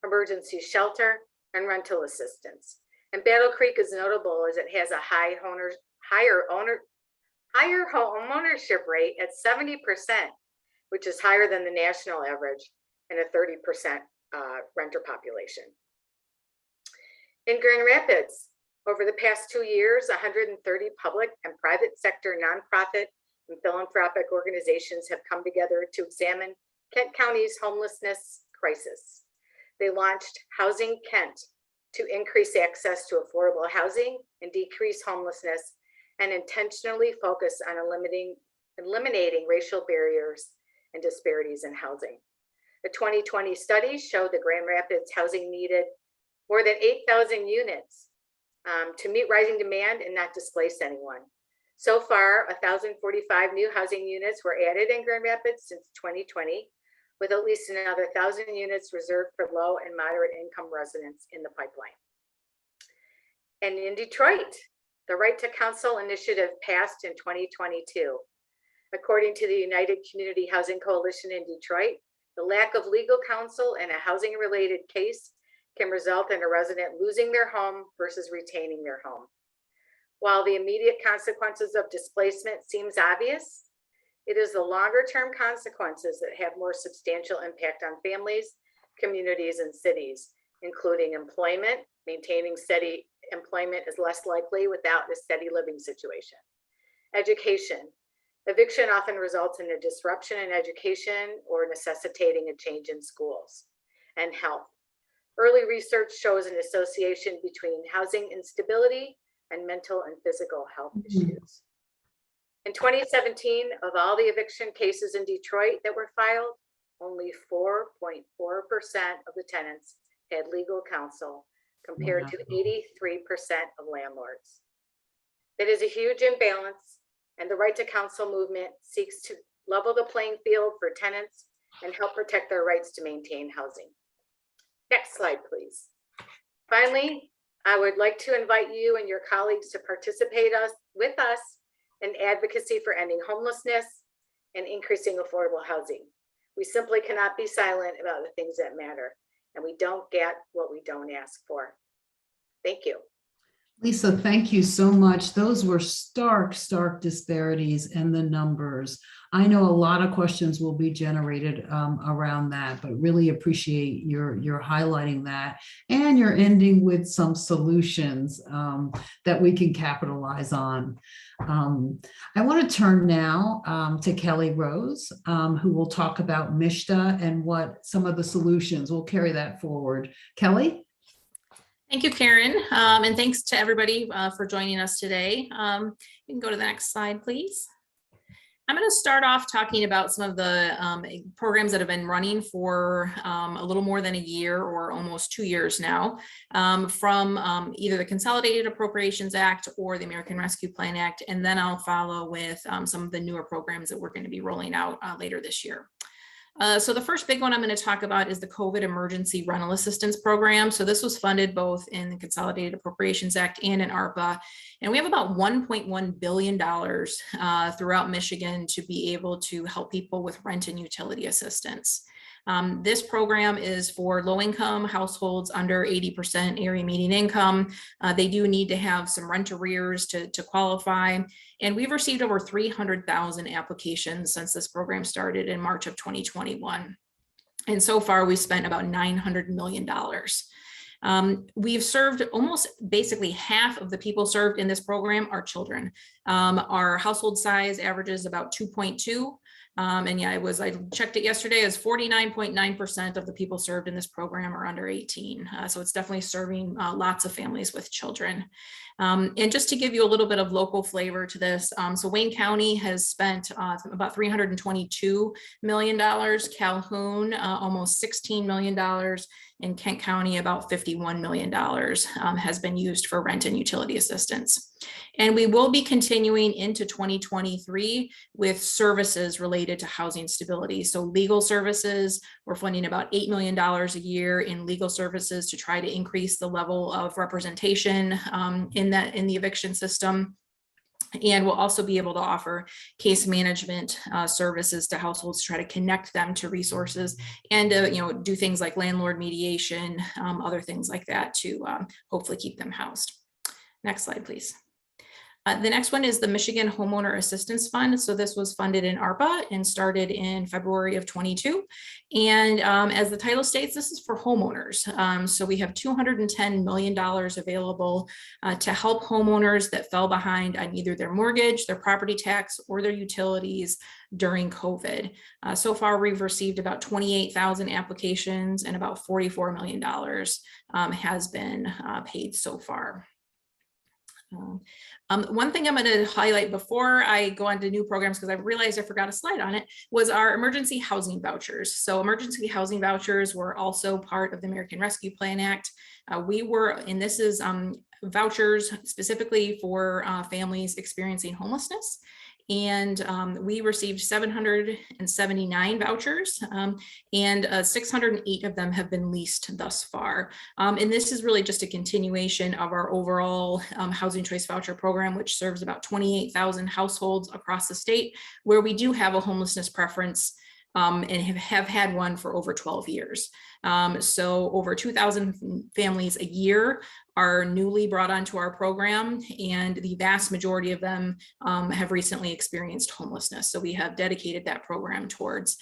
emergency shelter, and rental assistance. And Battle Creek is notable as it has a higher home ownership rate at 70%, which is higher than the national average, and a 30% renter population. In Grand Rapids, over the past 2 years, 130 public and private sector nonprofit and philanthropic organizations have come together to examine Kent County's homelessness crisis. They launched Housing Kent to increase access to affordable housing and decrease homelessness, and intentionally focus on eliminating racial barriers and disparities in housing. The 2020 study showed that Grand Rapids housing needed more than 8,000 units to meet rising demand and not displace anyone. So far, 1,045 new housing units were added in Grand Rapids since 2020, with at least another 1,000 units reserved for low and moderate income residents in the pipeline. And in Detroit, the Right to Counsel initiative passed in 2022. According to the United Community Housing Coalition in Detroit, the lack of legal counsel in a housing-related case can result in a resident losing their home versus retaining their home. While the immediate consequences of displacement seems obvious, it is the longer-term consequences that have more substantial impact on families, communities, and cities, including employment. Maintaining steady employment is less likely without a steady living situation. Education. Eviction often results in a disruption in education or necessitating a change in schools. And health. Early research shows an association between housing instability and mental and physical health issues. In 2017, of all the eviction cases in Detroit that were filed, only 4.4% of the tenants had legal counsel compared to 83% of landlords. That is a huge imbalance, and the right to counsel movement seeks to level the playing field for tenants and help protect their rights to maintain housing. Next slide, please. Finally, I would like to invite you and your colleagues to participate with us in advocacy for ending homelessness and increasing affordable housing. We simply cannot be silent about the things that matter, and we don't get what we don't ask for. Thank you. Lisa, thank you so much. Those were stark disparities in the numbers. I know a lot of questions will be generated around that, but really appreciate your highlighting that, and you're ending with some solutions that we can capitalize on. I want to turn now to Kelly Rose, who will talk about MSHDA and what some of the solutions. We'll carry that forward. Kelly? Thank you, Karen, and thanks to everybody for joining us today. You can go to the next slide, please. I'm going to start off talking about some of the programs that have been running for a little more than a year or almost 2 years now, from either the Consolidated Appropriations Act or the American Rescue Plan Act, and then I'll follow with some of the newer programs that we're going to be rolling out later this year. So the first big one I'm going to talk about is the COVID Emergency Rental Assistance Program. So this was funded both in the Consolidated Appropriations Act and in ARPA. And we have about $1.1 billion throughout Michigan to be able to help people with rent and utility assistance. This program is for low-income households under 80% area median income. They do need to have some rent arrears to qualify. And we've received over 300,000 applications since this program started in March of 2021. And so far, we've spent about $900 million. We've served almost basically half of the people served in this program are children. Our household size averages about 2.2. And yeah, I checked it yesterday, as 49.9% of the people served in this program are under 18. So it's definitely serving lots of families with children. And just to give you a little bit of local flavor to this, so Wayne County has spent about $322 million, Calhoun almost $16 million, and Kent County about $51 million has been used for rent and utility assistance. And we will be continuing into 2023 with services related to housing stability. So legal services, we're funding about $8 million a year in legal services to try to increase the level of representation in the eviction system. And we'll also be able to offer case management services to households to try to connect them to resources and do things like landlord mediation, other things like that to hopefully keep them housed. Next slide, please. The next one is the Michigan Homeowner Assistance Fund. So this was funded in ARPA and started in February of 22. And as the title states, this is for homeowners. So we have $210 million available to help homeowners that fell behind on either their mortgage, their property tax, or their utilities during COVID. So far, we've received about 28,000 applications and about $44 million has been paid so far. One thing I'm going to highlight before I go on to new programs, because I realized I forgot a slide on it, was our emergency housing vouchers. So emergency housing vouchers were also part of the American Rescue Plan Act. And this is vouchers specifically for families experiencing homelessness. And we received 779 vouchers and 608 of them have been leased thus far. And this is really just a continuation of our overall housing choice voucher program, which serves about 28,000 households across the state, where we do have a homelessness preference and have had one for over 12 years. So over 2,000 families a year are newly brought onto our program, and the vast majority of them have recently experienced homelessness. So we have dedicated that program towards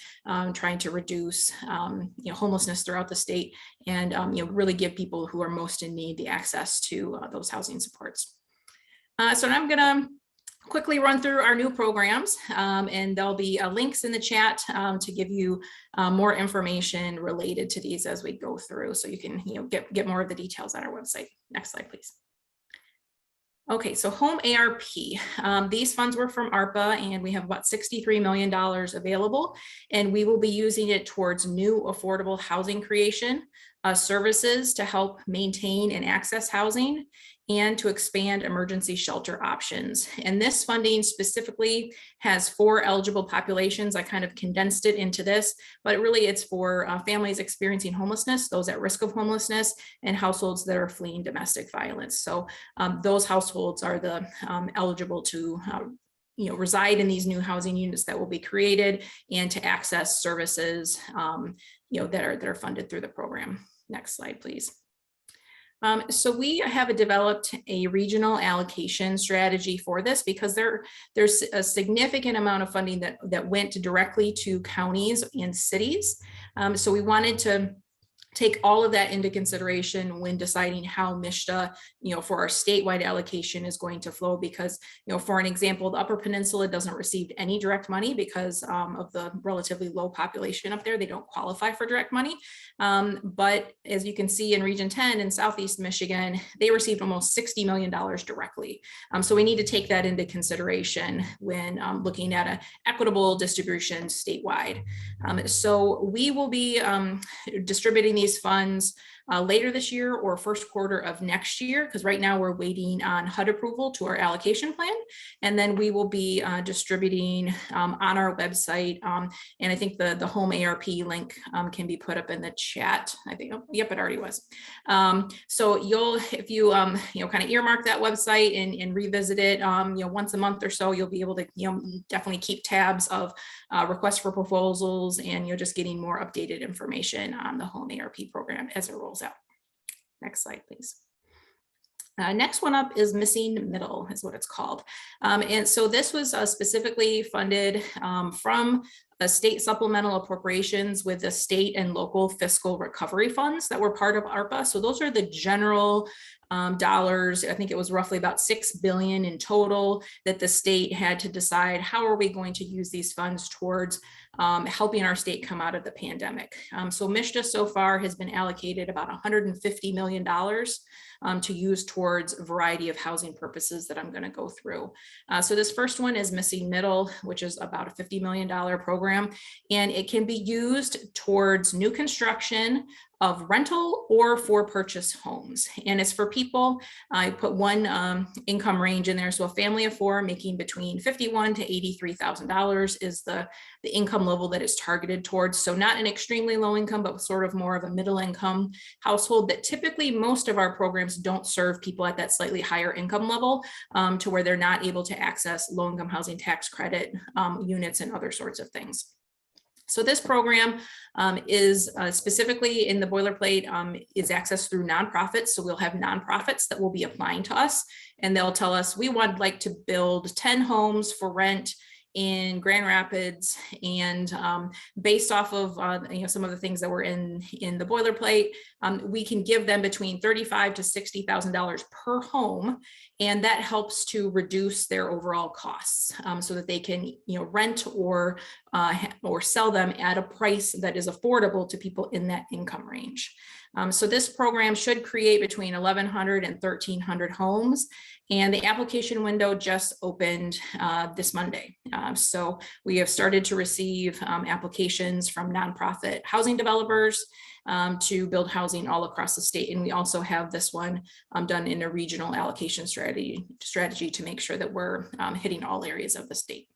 trying to reduce homelessness throughout the state and really give people who are most in need the access to those housing supports. So now I'm gonna quickly run through our new programs, and there'll be links in the chat to give you more information related to these as we go through, so you can get more of the details on our website. Next slide, please. Okay, so HOME-ARP. These funds were from ARPA, and we have about $63 million available, and we will be using it towards new affordable housing creation, services to help maintain and access housing, and to expand emergency shelter options. And this funding specifically has 4 eligible populations. I kind of condensed it into this, but really it's for families experiencing homelessness, those at risk of homelessness, and households that are fleeing domestic violence. So those households are the eligible to reside in these new housing units that will be created and to access services that are funded through the program. Next slide, please. So we have developed a regional allocation strategy for this because there's a significant amount of funding that went directly to counties and cities. So we wanted to take all of that into consideration when deciding how MSHDA, for our statewide allocation is going to flow, because, for an example, the Upper Peninsula doesn't receive any direct money because of the relatively low population up there. They don't qualify for direct money. But as you can see in Region 10 in Southeast Michigan, they received almost $60 million directly. So we need to take that into consideration when looking at an equitable distribution statewide. So we will be distributing these funds later this year or first quarter of next year, because right now we're waiting on HUD approval to our allocation plan. And then we will be distributing on our website. And I think the HOME-ARP link can be put up in the chat. I think, yep, it already was. So if you kind of earmark that website and revisit it, once a month or so, you'll be able to, definitely keep tabs of requests for proposals, and you're just getting more updated information on the HOME-ARP program as it rolls out. Next slide, please. Next one up is Missing Middle, is what it's called. And so this was specifically funded from the state supplemental appropriations with the state and local fiscal recovery funds that were part of ARPA. So those are the general dollars. I think it was roughly about $6 billion in total that the state had to decide how are we going to use these funds towards helping our state come out of the pandemic. So MSHDA so far has been allocated about $150 million to use towards a variety of housing purposes that I'm going to go through. So this first one is Missing Middle, which is about a $50 million program, and it can be used towards new construction of rental or for purchase homes. And it's for people, I put one income range in there. So a family of 4 making between $51,000 to $83,000 is the income level that is targeted towards. So not an extremely low income, but sort of more of a middle income household that typically most of our programs don't serve people at that slightly higher income level to where they're not able to access low income housing tax credit units and other sorts of things. So this program is specifically in the boilerplate is accessed through nonprofits. So we'll have nonprofits that will be applying to us, and they'll tell us we would like to build 10 homes for rent in Grand Rapids, and based off of some of the things that were in the boilerplate, we can give them between $35,000 to $60,000 per home, and that helps to reduce their overall costs so that they can rent or sell them at a price that is affordable to people in that income range. So this program should create between 1,100 and 1,300 homes, and the application window just opened this Monday. So we have started to receive applications from nonprofit housing developers to build housing all across the state. And we also have this one done in a regional allocation strategy to make sure that we're hitting all areas of the state.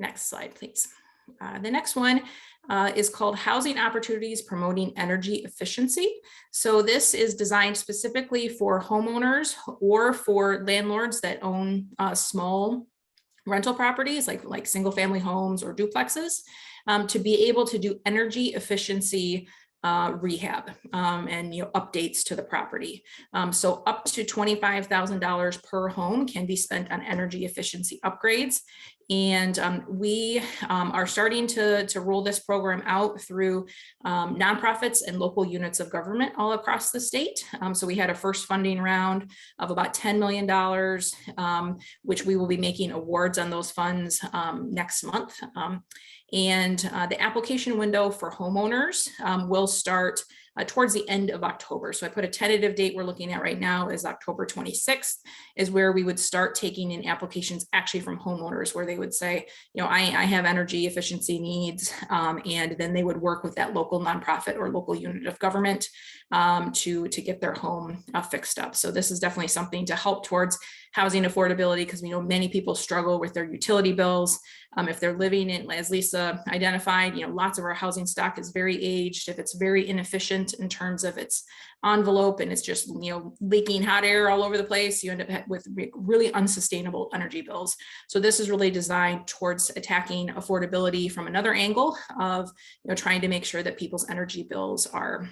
Next slide, please. The next one is called Housing Opportunities Promoting Energy Efficiency. So this is designed specifically for homeowners or for landlords that own small rental properties like single family homes or duplexes to be able to do energy efficiency rehab and updates to the property. So up to $25,000 per home can be spent on energy efficiency upgrades. And we are starting to roll this program out through nonprofits and local units of government all across the state. So we had a first funding round of about $10 million, which we will be making awards on those funds next month. And the application window for homeowners will start towards the end of October. So I put a tentative date we're looking at right now is October 26th is where we would start taking in applications actually from homeowners, where they would say, you know, I have energy efficiency needs, and then they would work with that local nonprofit or local unit of government to get their home fixed up. So this is definitely something to help towards housing affordability, because we know many people struggle with their utility bills. If they're living in, as Lisa identified, you know, lots of our housing stock is very aged. If it's very inefficient in terms of its envelope and it's just, you know, leaking hot air all over the place, you end up with really unsustainable energy bills. So this is really designed towards attacking affordability from another angle of, you know, trying to make sure that people's energy bills are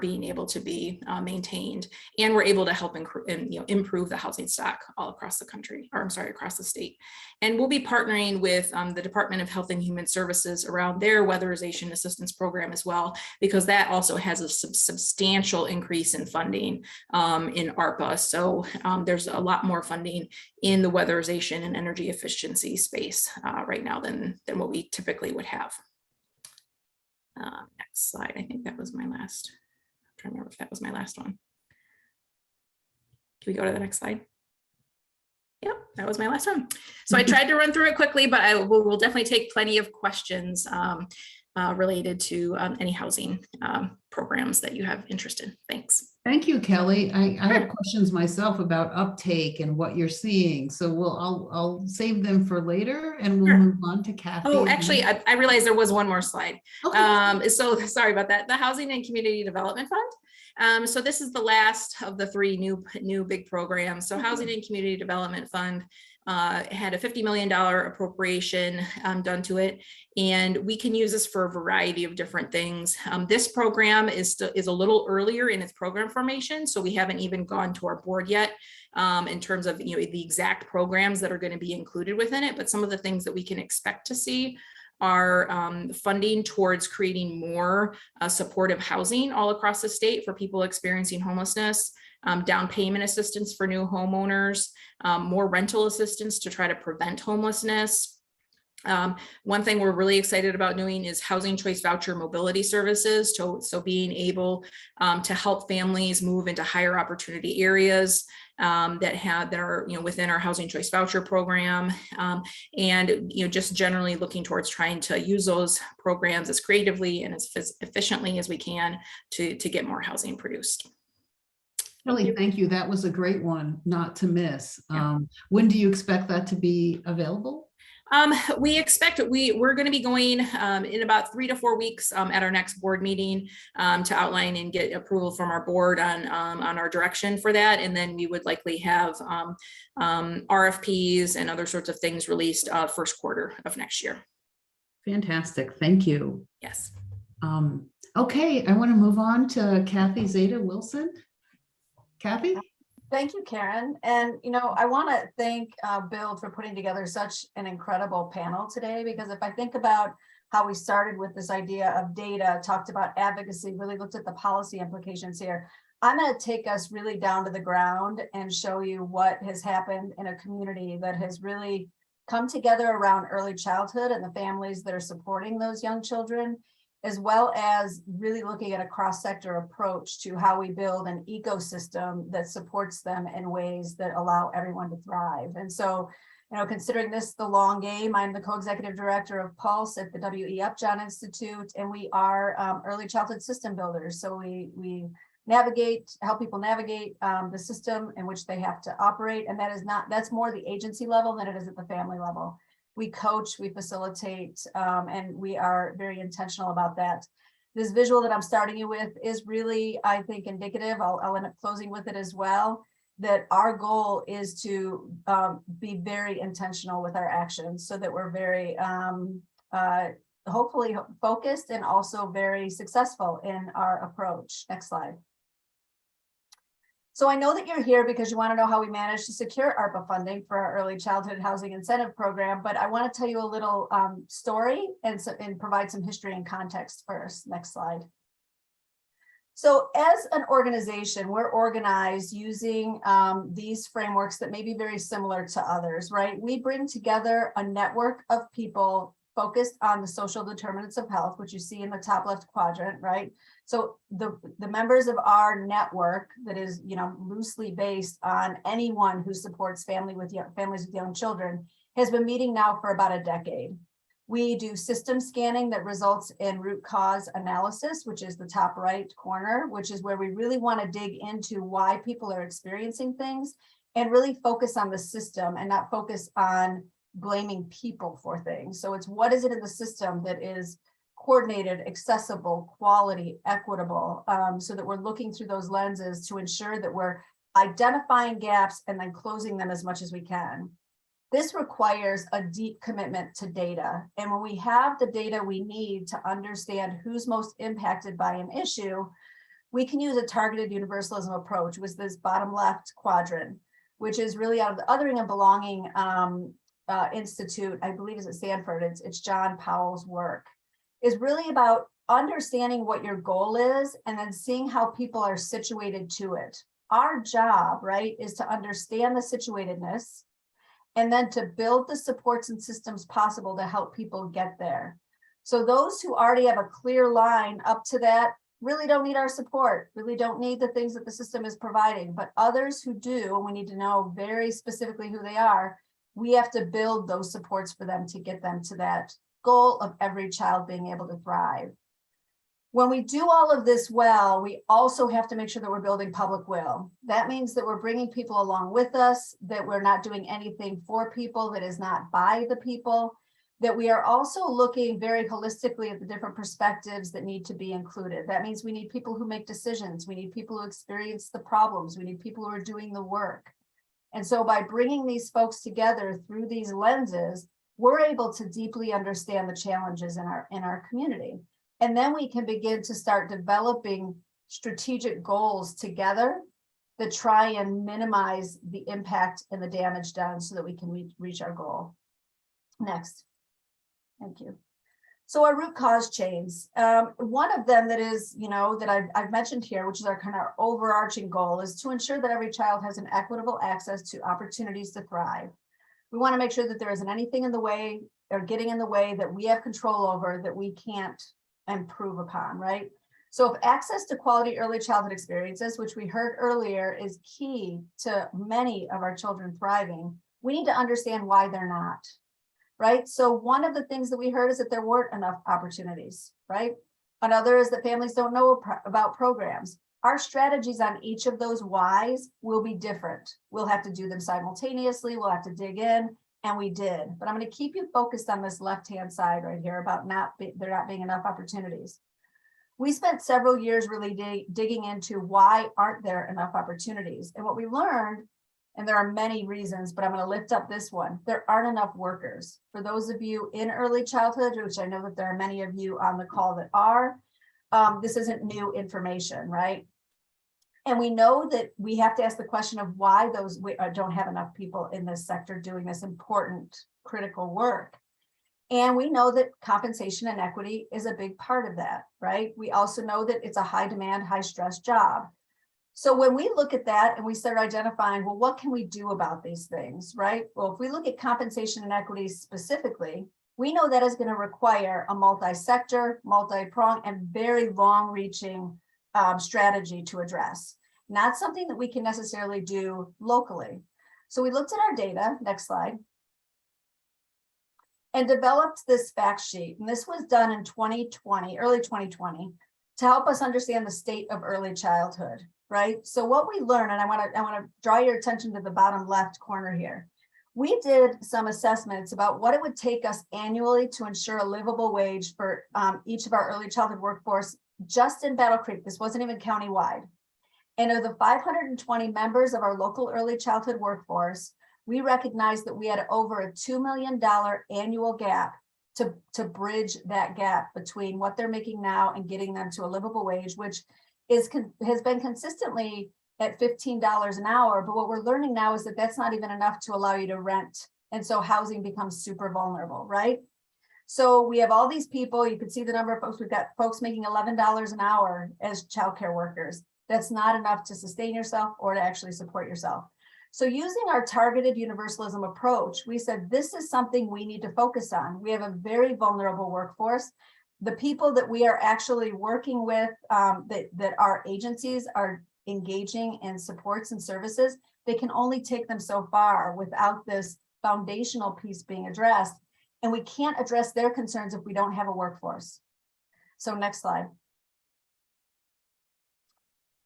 being able to be maintained, and we're able to help improve the housing stock all across the country, or I'm sorry, across the state. And we'll be partnering with the Department of Health and Human Services around their weatherization assistance program as well, because that also has a substantial increase in funding in ARPA. So there's a lot more funding in the weatherization and energy efficiency space right now than what we typically would have. Next slide. I think that was my last. I'm trying to remember if that was my last one. Can we go to the next slide? Yep, that was my last one. So I tried to run through it quickly, but I will definitely take plenty of questions related to any housing programs that you have interest in. Thanks. Thank you, Kelly. I have questions myself about uptake and what you're seeing. So I'll save them for later, and we'll move on to Kathy. Oh, actually, I realized there was one more slide. Okay. So sorry about that. The Housing and Community Development Fund. So this is the last of the three new big programs. So Housing and Community Development Fund had a $50 million appropriation done to it, and we can use this for a variety of different things. This program is a little earlier in its program formation, so we haven't even gone to our board yet in terms of, you know, the exact programs that are going to be included within it. But some of the things that we can expect to see are funding towards creating more supportive housing all across the state for people experiencing homelessness. Down payment assistance for new homeowners, more rental assistance to try to prevent homelessness. One thing we're really excited about doing is housing choice voucher mobility services. So being able to help families move into higher opportunity areas that are, you know, within our housing choice voucher program, and, you know, just generally looking towards trying to use those programs as creatively and as efficiently as we can to get more housing produced. Kelly, thank you. That was a great one not to miss. Yeah. When do you expect that to be available? We expect we're going to be going in about 3 to 4 weeks at our next board meeting to outline and get approval from our board on our direction for that. And then we would likely have RFPs and other sorts of things released first quarter of next year. Fantastic. Thank you. Yes. Okay, I want to move on to Kathy Zeta Wilson. Kathy? Thank you, Karen. And, you know, I want to thank Bill for putting together such an incredible panel today, because if I think about how we started with this idea of data, talked about advocacy, really looked at the policy implications here, I'm going to take us really down to the ground and show you what has happened in a community that has really come together around early childhood and the families that are supporting those young children, as well as really looking at a cross-sector approach to how we build an ecosystem that supports them in ways that allow everyone to thrive. And so, you know, considering this the long game, I'm the co-executive director of Pulse at the W.E. Upjohn Institute, and we are early childhood system builders. So we help people navigate the system in which they have to operate. And that's more the agency level than it is at the family level. We coach, we facilitate, and we are very intentional about that. This visual that I'm starting you with is really, I think, indicative. I'll end up closing with it as well, that our goal is to be very intentional with our actions so that we're very, hopefully focused and also very successful in our approach. Next slide. So I know that you're here because you want to know how we managed to secure ARPA funding for our early childhood housing incentive program, but I want to tell you a little story and provide some history and context first. Next slide. So as an organization, we're organized using these frameworks that may be very similar to others, right? We bring together a network of people focused on the social determinants of health, which you see in the top left quadrant, right? So the members of our network that is, loosely based on anyone who supports families with young children has been meeting now for about a decade. We do system scanning that results in root cause analysis, which is the top right corner, which is where we really want to dig into why people are experiencing things and really focus on the system and not focus on blaming people for things. So it's what is it in the system that is coordinated, accessible, quality, equitable, so that we're looking through those lenses to ensure that we're identifying gaps and then closing them as much as we can. This requires a deep commitment to data. And when we have the data we need to understand who's most impacted by an issue, we can use a targeted universalism approach with this bottom left quadrant, which is really out of the Othering and Belonging Institute, I believe is at Stanford. It's John Powell's work, is really about understanding what your goal is and then seeing how people are situated to it. Our job, right, is to understand the situatedness and then to build the supports and systems possible to help people get there. So those who already have a clear line up to that really don't need our support, really don't need the things that the system is providing, but others who do, and we need to know very specifically who they are, we have to build those supports for them to get them to that goal of every child being able to thrive. When we do all of this well, we also have to make sure that we're building public will. That means that we're bringing people along with us, that we're not doing anything for people that is not by the people, that we are also looking very holistically at the different perspectives that need to be included. That means we need people who make decisions. We need people who experience the problems. We need people who are doing the work. And so by bringing these folks together through these lenses, we're able to deeply understand the challenges in our community. And then we can begin to start developing strategic goals together that try and minimize the impact and the damage done so that we can reach our goal. Next. Thank you. So our root cause chains, one of them that is, that I've mentioned here, which is our kind of overarching goal, is to ensure that every child has an equitable access to opportunities to thrive. We want to make sure that there isn't anything in the way or getting in the way that we have control over that we can't improve upon, right? So if access to quality early childhood experiences, which we heard earlier, is key to many of our children thriving, we need to understand why they're not. Right? So one of the things that we heard is that there weren't enough opportunities, right? Another is that families don't know about programs. Our strategies on each of those whys will be different. We'll have to do them simultaneously. We'll have to dig in, and we did. But I'm going to keep you focused on this left-hand side right here about there not being enough opportunities. We spent several years really digging into why aren't there enough opportunities. And what we learned, and there are many reasons, but I'm going to lift up this one. There aren't enough workers. For those of you in early childhood, which I know that there are many of you on the call that are, this isn't new information, right? And we know that we have to ask the question of why we don't have enough people in this sector doing this important, critical work. And we know that compensation and equity is a big part of that, right? We also know that it's a high demand, high stress job. So when we look at that and we start identifying, well, what can we do about these things, right? Well, if we look at compensation and equity specifically, we know that is going to require a multi-sector, multi-pronged, and very long-reaching strategy to address. Not something that we can necessarily do locally. So we looked at our data, next slide, and developed this fact sheet. And this was done in 2020, early 2020, to help us understand the state of early childhood. Right. So what we learned, and I want to draw your attention to the bottom left corner here. We did some assessments about what it would take us annually to ensure a livable wage for each of our early childhood workforce just in Battle Creek. This wasn't even countywide. And of the 520 members of our local early childhood workforce, we recognized that we had over a $2 million annual gap to bridge that gap between what they're making now and getting them to a livable wage, which has been consistently at $15 an hour. But what we're learning now is that that's not even enough to allow you to rent. And so housing becomes super vulnerable, right? So we have all these people, you can see the number of folks, we've got folks making $11 an hour as childcare workers. That's not enough to sustain yourself or to actually support yourself. So using our targeted universalism approach, we said, this is something we need to focus on. We have a very vulnerable workforce. The people that we are actually working with, that our agencies are engaging in supports and services, they can only take them so far without this foundational piece being addressed. And we can't address their concerns if we don't have a workforce. So next slide.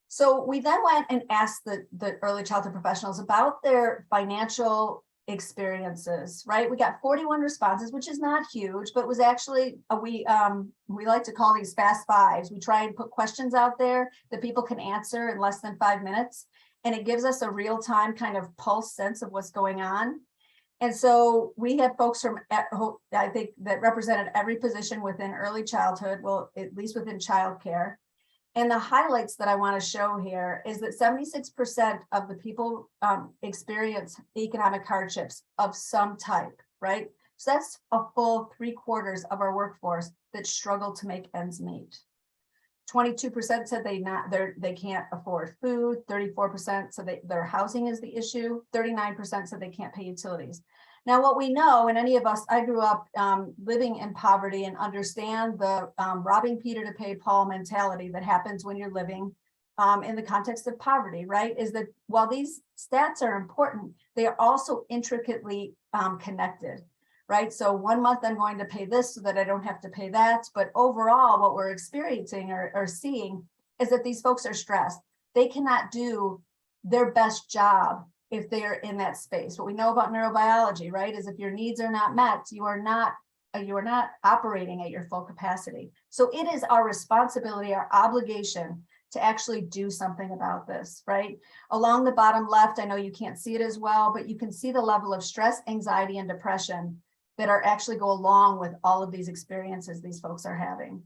So we then went and asked the early childhood professionals about their financial experiences, right? We got 41 responses, which is not huge, but was actually, we like to call these fast fives. We try and put questions out there that people can answer in less than 5 minutes. And it gives us a real-time kind of pulse sense of what's going on. And so we had folks from, I think, that represented every position within early childhood, well, at least within childcare. And the highlights that I want to show here is that 76% of the people experience economic hardships of some type, right? So that's a full 3/4 of our workforce that struggle to make ends meet. 22% said they can't afford food. 34% said their housing is the issue. 39% said they can't pay utilities. Now, what we know, and any of us, I grew up living in poverty and understand the robbing Peter to pay Paul mentality that happens when you're living in the context of poverty, right? Is that while these stats are important, they are also intricately connected, right? So 1 month I'm going to pay this so that I don't have to pay that. But overall, what we're experiencing or seeing is that these folks are stressed. They cannot do their best job if they're in that space. What we know about neurobiology, right, is if your needs are not met, you are not operating at your full capacity. So it is our responsibility, our obligation to actually do something about this, right? Along the bottom left, I know you can't see it as well, but you can see the level of stress, anxiety, and depression that are actually go along with all of these experiences these folks are having.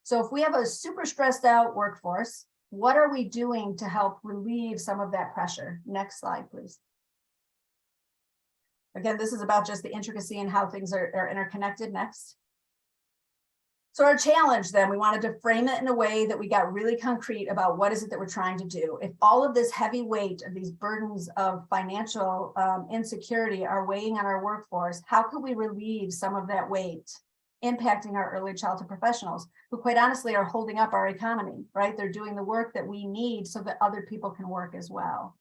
So if we have a super stressed out workforce, what are we doing to help relieve some of that pressure? Next slide, please. Again, this is about just the intricacy and how things are interconnected. Next. So our challenge then, we wanted to frame it in a way that we got really concrete about what is it that we're trying to do. If all of this heavy weight of these burdens of financial insecurity are weighing on our workforce, how can we relieve some of that weight impacting our early childhood professionals who quite honestly are holding up our economy, right? They're doing the work that we need so that other people can work as well.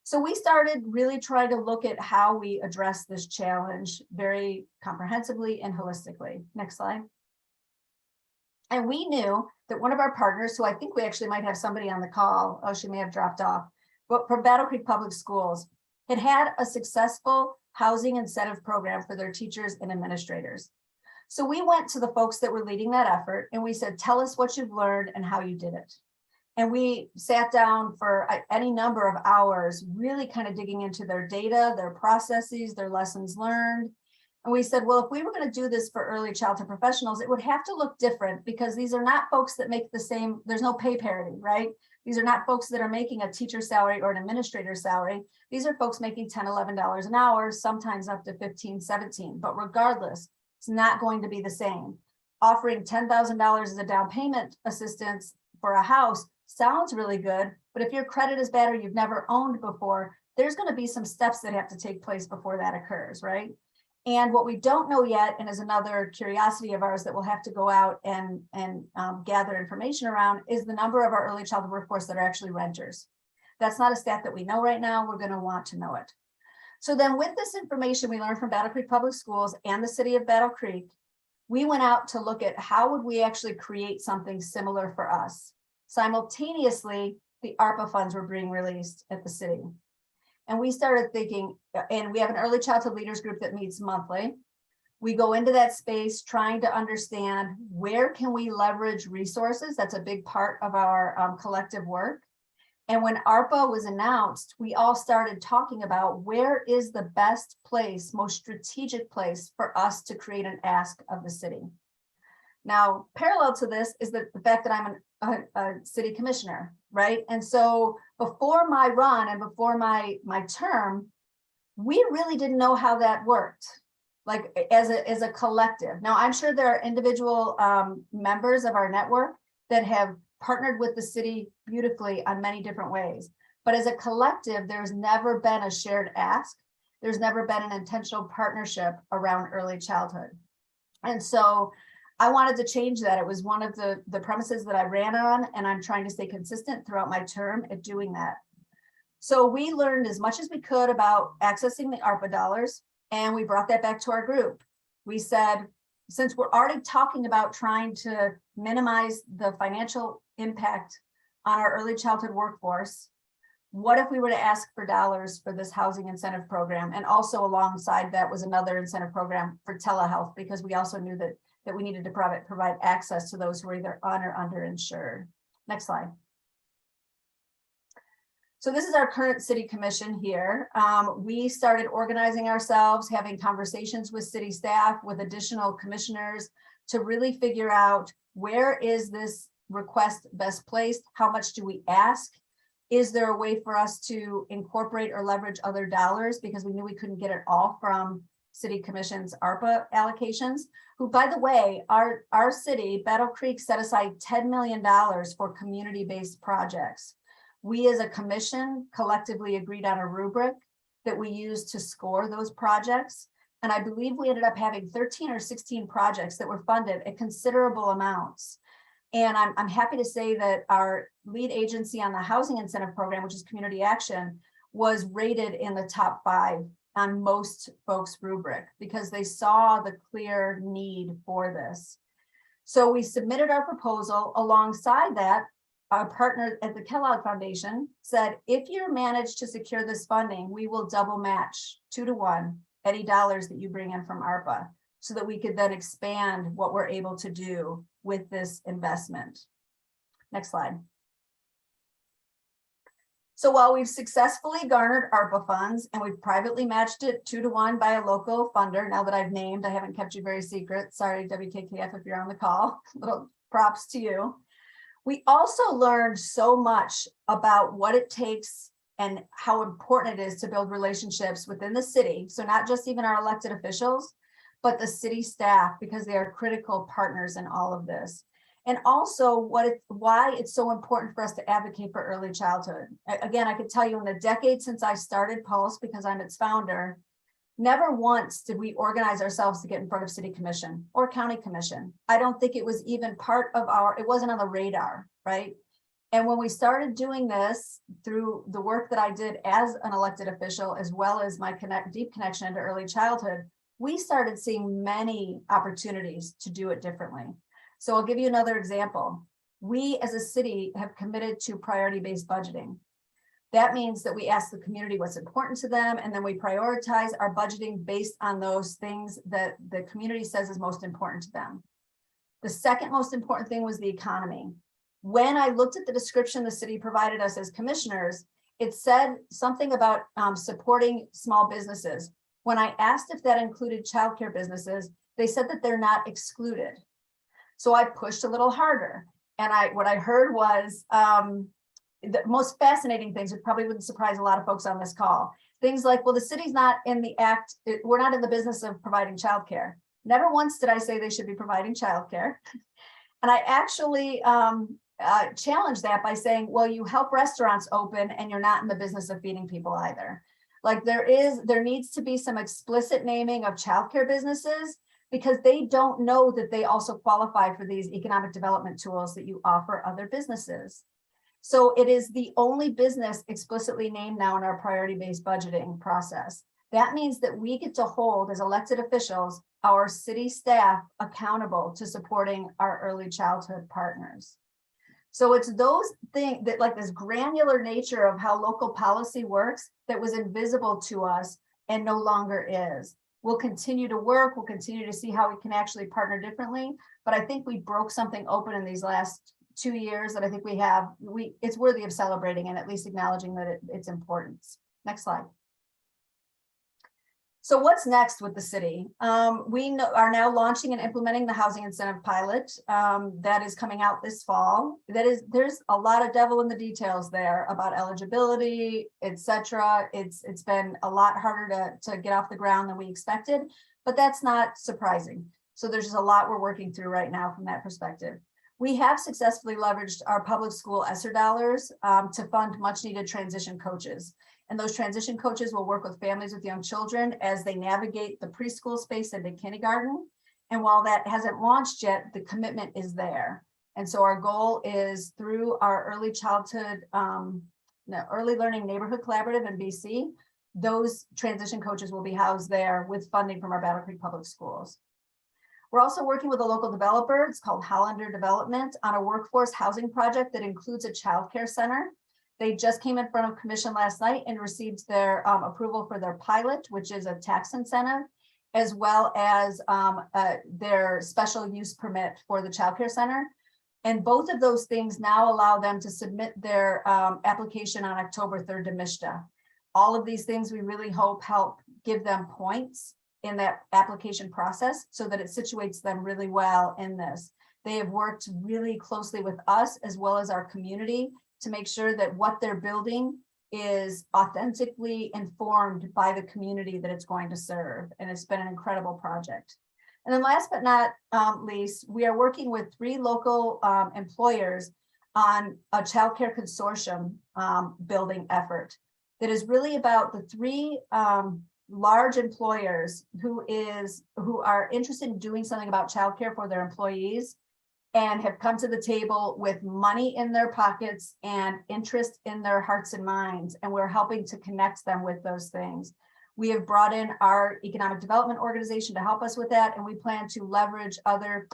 So we started really trying to look at how we address this challenge very comprehensively and holistically. Next slide. And we knew that one of our partners, who I think we actually might have somebody on the call, oh, she may have dropped off, but from Battle Creek Public Schools, had a successful housing incentive program for their teachers and administrators. So we went to the folks that were leading that effort and we said, tell us what you've learned and how you did it. And we sat down for any number of hours, really kind of digging into their data, their processes, their lessons learned. And we said, well, if we were going to do this for early childhood professionals, it would have to look different because these are not folks that make the same, there's no pay parity, right? These are not folks that are making a teacher salary or an administrator salary. These are folks making $10, $11 an hour, sometimes up to 15, 17. But regardless, it's not going to be the same. Offering $10,000 as a down payment assistance for a house sounds really good, but if your credit is bad or you've never owned before, there's going to be some steps that have to take place before that occurs, right? And what we don't know yet, and is another curiosity of ours that we'll have to go out and gather information around, is the number of our early childhood workforce that are actually renters. That's not a stat that we know right now. We're going to want to know it. So then with this information we learned from Battle Creek Public Schools and the city of Battle Creek, we went out to look at how would we actually create something similar for us. Simultaneously, the ARPA funds were being released at the city. And we started thinking, and we have an early childhood leaders group that meets monthly. We go into that space trying to understand where can we leverage resources. That's a big part of our collective work. And when ARPA was announced, we all started talking about where is the best place, most strategic place for us to create an ask of the city. Now, parallel to this is the fact that I'm a city commissioner, right? And so before my run and before my term, we really didn't know how that worked, like as a collective. Now, I'm sure there are individual members of our network that have partnered with the city beautifully on many different ways. But as a collective, there's never been a shared ask. There's never been an intentional partnership around early childhood. And so I wanted to change that. It was one of the premises that I ran on, and I'm trying to stay consistent throughout my term at doing that. So we learned as much as we could about accessing the ARPA dollars, and we brought that back to our group. We said, since we're already talking about trying to minimize the financial impact on our early childhood workforce, what if we were to ask for dollars for this housing incentive program? And also alongside that was another incentive program for telehealth, because we also knew that we needed to provide access to those who are either on or underinsured. Next slide. So this is our current city commission here. We started organizing ourselves, having conversations with city staff, with additional commissioners to really figure out, where is this request best placed? How much do we ask? Is there a way for us to incorporate or leverage other dollars? Because we knew we couldn't get it all from city commission's ARPA allocations, who, by the way, our city, Battle Creek, set aside $10 million for community-based projects. We as a commission collectively agreed on a rubric that we used to score those projects. And I believe we ended up having 13 or 16 projects that were funded at considerable amounts. And I'm happy to say that our lead agency on the housing incentive program, which is Community Action, was rated in the top 5 on most folks' rubric, because they saw the clear need for this. So we submitted our proposal. Alongside that, our partner at the Kellogg Foundation said, if you manage to secure this funding, we will double match 2-to-1 any dollars that you bring in from ARPA, so that we could then expand what we're able to do with this investment. Next slide. So while we've successfully garnered ARPA funds and we've privately matched it 2-to-1 by a local funder, now that I've named, I haven't kept you very secret. Sorry, WKKF, if you're on the call, little props to you. We also learned so much about what it takes and how important it is to build relationships within the city. So not just even our elected officials, but the city staff, because they are critical partners in all of this. And also why it's so important for us to advocate for early childhood. Again, I could tell you in the decade since I started Pulse, because I'm its founder, never once did we organize ourselves to get in front of city commission or county commission. I don't think it was even part of it wasn't on the radar, right? And when we started doing this through the work that I did as an elected official, as well as my deep connection into early childhood, we started seeing many opportunities to do it differently. So I'll give you another example. We as a city have committed to priority-based budgeting. That means that we ask the community what's important to them, and then we prioritize our budgeting based on those things that the community says is most important to them. The second most important thing was the economy. When I looked at the description the city provided us as commissioners, it said something about supporting small businesses. When I asked if that included childcare businesses, they said that they're not excluded. So I pushed a little harder, and what I heard was the most fascinating things, which probably wouldn't surprise a lot of folks on this call. Things like, well, the city's not in the act, we're not in the business of providing childcare. Never once did I say they should be providing childcare. And I actually challenged that by saying, well, you help restaurants open and you're not in the business of feeding people either. Like there needs to be some explicit naming of childcare businesses, because they don't know that they also qualify for these economic development tools that you offer other businesses. So it is the only business explicitly named now in our priority-based budgeting process. That means that we get to hold, as elected officials, our city staff accountable to supporting our early childhood partners. So it's those things that, like this granular nature of how local policy works, that was invisible to us and no longer is. We'll continue to work, we'll continue to see how we can actually partner differently, but I think we broke something open in these last 2 years that I think it's worthy of celebrating and at least acknowledging that its importance. Next slide. So what's next with the city? We are now launching and implementing the housing incentive pilot that is coming out this fall. There's a lot of devil in the details there about eligibility, etc. It's been a lot harder to get off the ground than we expected, but that's not surprising. So there's just a lot we're working through right now from that perspective. We have successfully leveraged our public school ESSER dollars to fund much needed transition coaches. And those transition coaches will work with families with young children as they navigate the preschool space into kindergarten. And while that hasn't launched yet, the commitment is there. And so our goal is through our early childhood, early learning neighborhood collaborative in BC, those transition coaches will be housed there with funding from our Battle Creek Public Schools. We're also working with a local developer, it's called Hollander Development, on a workforce housing project that includes a childcare center. They just came in front of commission last night and received their approval for their pilot, which is a tax incentive, as well as their special use permit for the childcare center. And both of those things now allow them to submit their application on October 3rd to MSHDA. All of these things we really hope help give them points in that application process so that it situates them really well in this. They have worked really closely with us as well as our community to make sure that what they're building is authentically informed by the community that it's going to serve. And it's been an incredible project. And then last but not least, we are working with 3 local employers on a childcare consortium building effort that is really about the 3 large employers who are interested in doing something about childcare for their employees and have come to the table with money in their pockets and interest in their hearts and minds. And we're helping to connect them with those things. We have brought in our economic development organization to help us with that. And we plan to leverage other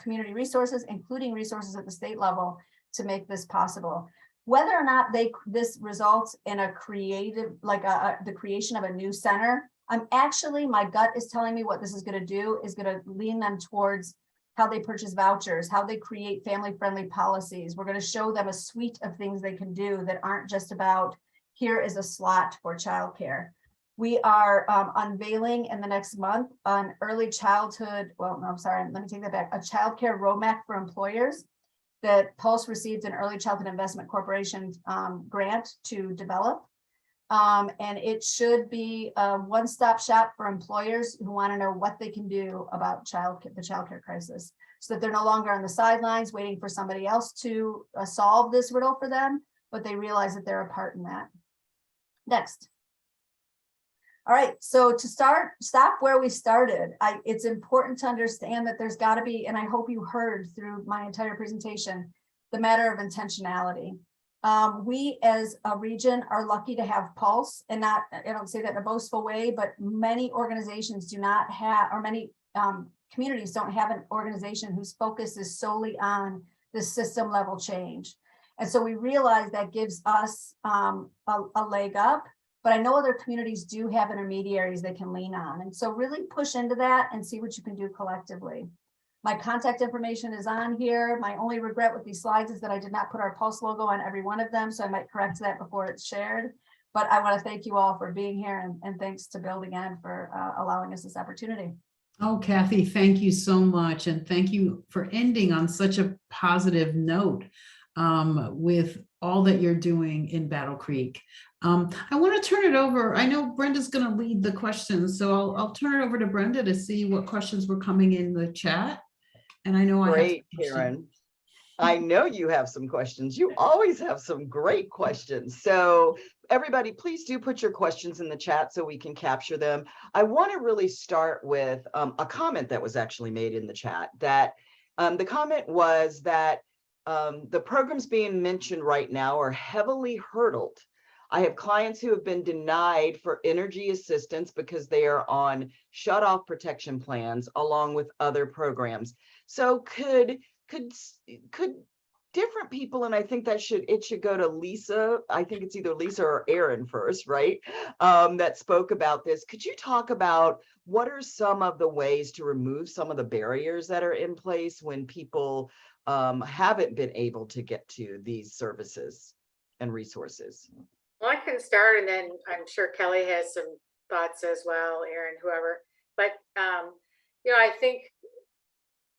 community resources, including resources at the state level, to make this possible. Whether or not this results in a creative, like the creation of a new center, my gut is telling me what this is going to do is going to lean them towards how they purchase vouchers, how they create family-friendly policies. We're going to show them a suite of things they can do that aren't just about here is a slot for childcare. We are unveiling in the next month an early childhood, well, no, I'm sorry, let me take that back, a childcare roadmap for employers that Pulse received an Early Childhood Investment Corporation grant to develop. And it should be a one-stop shop for employers who want to know what they can do about the childcare crisis, so that they're no longer on the sidelines waiting for somebody else to solve this riddle for them, but they realize that they're a part in that. Next. All right, so to stop where we started, it's important to understand that there's got to be, and I hope you heard through my entire presentation, the matter of intentionality. We as a region are lucky to have Pulse, and I don't say that in a boastful way, but many organizations do not have, or many communities don't have an organization whose focus is solely on the system level change. And so we realize that gives us a leg up. But I know other communities do have intermediaries they can lean on. And so really push into that and see what you can do collectively. My contact information is on here. My only regret with these slides is that I did not put our Pulse logo on every one of them. So I might correct that before it's shared. But I want to thank you all for being here, and thanks to Build Again for allowing us this opportunity. Oh, Kathy, thank you so much. And thank you for ending on such a positive note with all that you're doing in Battle Creek. I want to turn it over. I know Brenda's going to lead the questions, so I'll turn it over to Brenda to see what questions were coming in the chat. And I know I have Great, Karen. I know you have some questions. You always have some great questions. So everybody, please do put your questions in the chat so we can capture them. I want to really start with a comment that was actually made in the chat. That the comment was that the programs being mentioned right now are heavily hurdled. I have clients who have been denied for energy assistance because they are on shut-off protection plans along with other programs. So could different people, and I think that it should go to Lisa. I think it's either Lisa or Aaron first, right? That spoke about this. Could you talk about what are some of the ways to remove some of the barriers that are in place when people haven't been able to get to these services and resources? Well, I can start, and then I'm sure Kelly has some thoughts as well, Aaron, whoever. But I think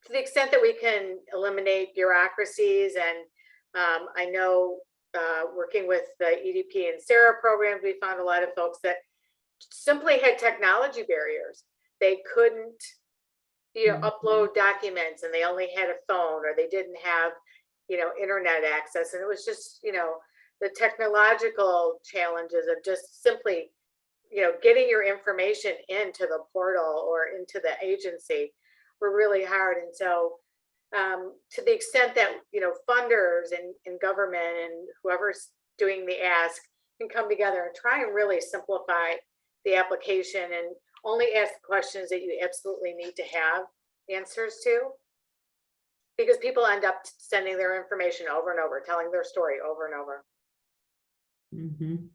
to the extent that we can eliminate bureaucracies, and I know working with the EDP and SARA programs, we found a lot of folks that simply had technology barriers. They couldn't upload documents and they only had a phone, or they didn't have, internet access. And it was just, the technological challenges of just simply, getting your information into the portal or into the agency were really hard. And so to the extent that, funders and government and whoever's doing the ask can come together and try and really simplify the application and only ask questions that you absolutely need to have answers to, because people end up sending their information over and over, telling their story over and over. Mhm.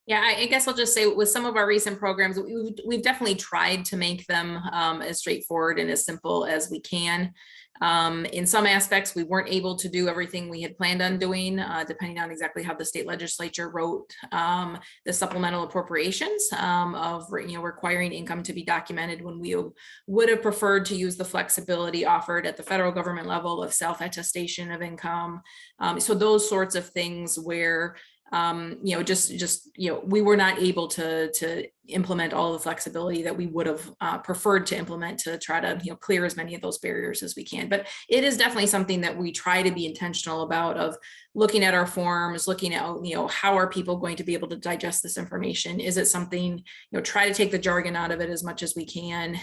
Yeah, I guess I'll just say with some of our recent programs, we've definitely tried to make them as straightforward and as simple as we can. In some aspects, we weren't able to do everything we had planned on doing, depending on exactly how the state legislature wrote the supplemental appropriations of requiring income to be documented, when we would have preferred to use the flexibility offered at the federal government level of self-attestation of income. So those sorts of things where we were not able to implement all the flexibility that we would have preferred to implement to try to clear as many of those barriers as we can. But it is definitely something that we try to be intentional about, of looking at our forms, looking at how are people going to be able to digest this information. Is it something, try to take the jargon out of it as much as we can.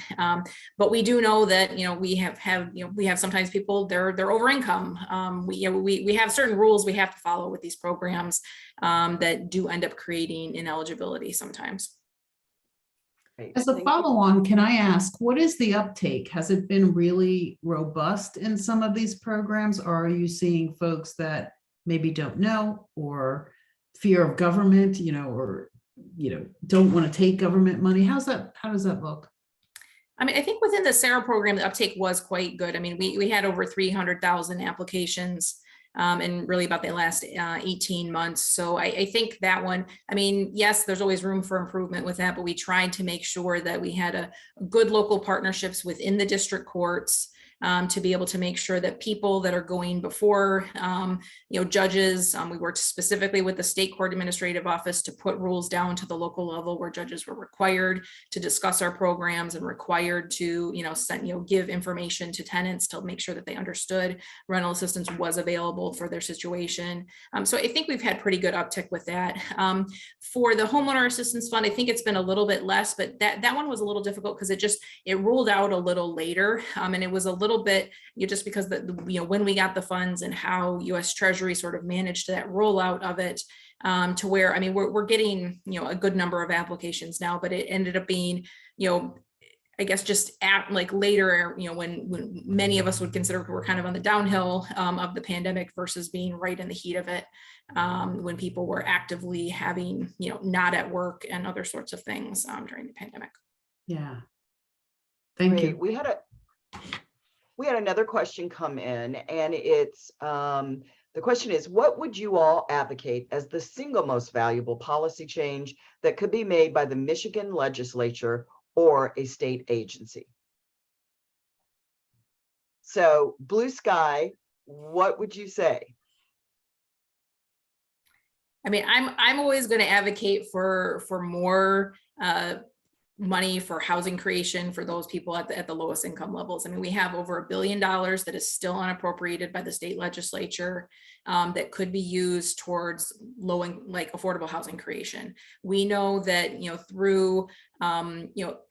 But we do know that we have sometimes people, they're over income. We have certain rules we have to follow with these programs that do end up creating ineligibility sometimes. Great. As a Thank you. follow-on, can I ask, what is the uptake? Has it been really robust in some of these programs, or are you seeing folks that maybe don't know, or fear of government, or don't want to take government money? How does that look? I mean, I think within the SARA program, the uptake was quite good. I mean, we had over 300,000 applications and really about the last 18 months. So I think that one, I mean, yes, there's always room for improvement with that, but we tried to make sure that we had a good local partnerships within the district courts to be able to make sure that people that are going before, judges, we worked specifically with the state court administrative office to put rules down to the local level where judges were required to discuss our programs and required to, give information to tenants to make sure that they understood rental assistance was available for their situation. So I think we've had pretty good uptick with that. For the homeowner assistance fund, I think it's been a little bit less, but that one was a little difficult because it ruled out a little later, and it was a little bit, just because when we got the funds and how U.S. Treasury sort of managed that rollout of it, to where, I mean, we're getting, a good number of applications now, but it ended up being, I guess just at later, when many of us would consider we're kind of on the downhill of the pandemic versus being right in the heat of it, when people were actively having, not at work and other sorts of things during the pandemic. Yeah. Thank Great. you. We had another question come in, and it's the question is, what would you all advocate as the single most valuable policy change that could be made by the Michigan legislature or a state agency? So blue sky, what would you say? I mean, I'm always going to advocate for more money for housing creation for those people at the lowest income levels. I mean, we have over $1 billion that is still unappropriated by the state legislature that could be used towards affordable housing creation. We know that, through,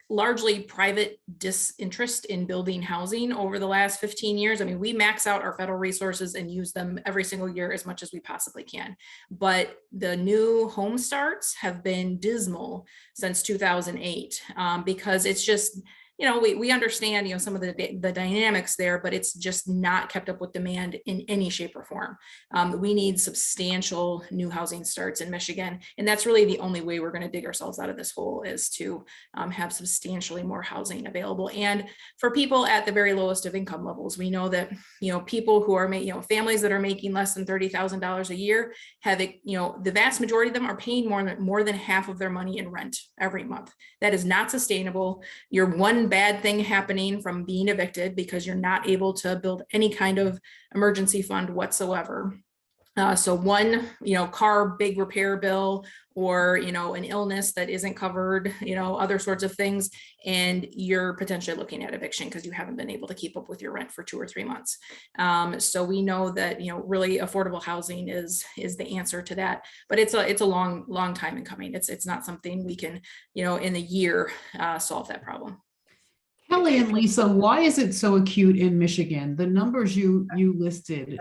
largely private disinterest in building housing over the last 15 years. I mean, we max out our federal resources and use them every single year as much as we possibly can. But the new home starts have been dismal since 2008 because it's just, we understand, some of the dynamics there, but it's just not kept up with demand in any shape or form. We need substantial new housing starts in Michigan. And that's really the only way we're going to dig ourselves out of this hole, is to have substantially more housing available. And for people at the very lowest of income levels, we know that, people who are making, families that are making less than $30,000 a year have, the vast majority of them are paying more than half of their money in rent every month. That is not sustainable. You're one bad thing happening from being evicted because you're not able to build any kind of emergency fund whatsoever. So one, car big repair bill, or, an illness that isn't covered, other sorts of things, and you're potentially looking at eviction because you haven't been able to keep up with your rent for 2 or 3 months. So we know that, really affordable housing is the answer to that, but it's a long time in coming. It's not something we can, in a year, solve that problem. Kelly and Lisa, why is it so acute in Michigan? The numbers you listed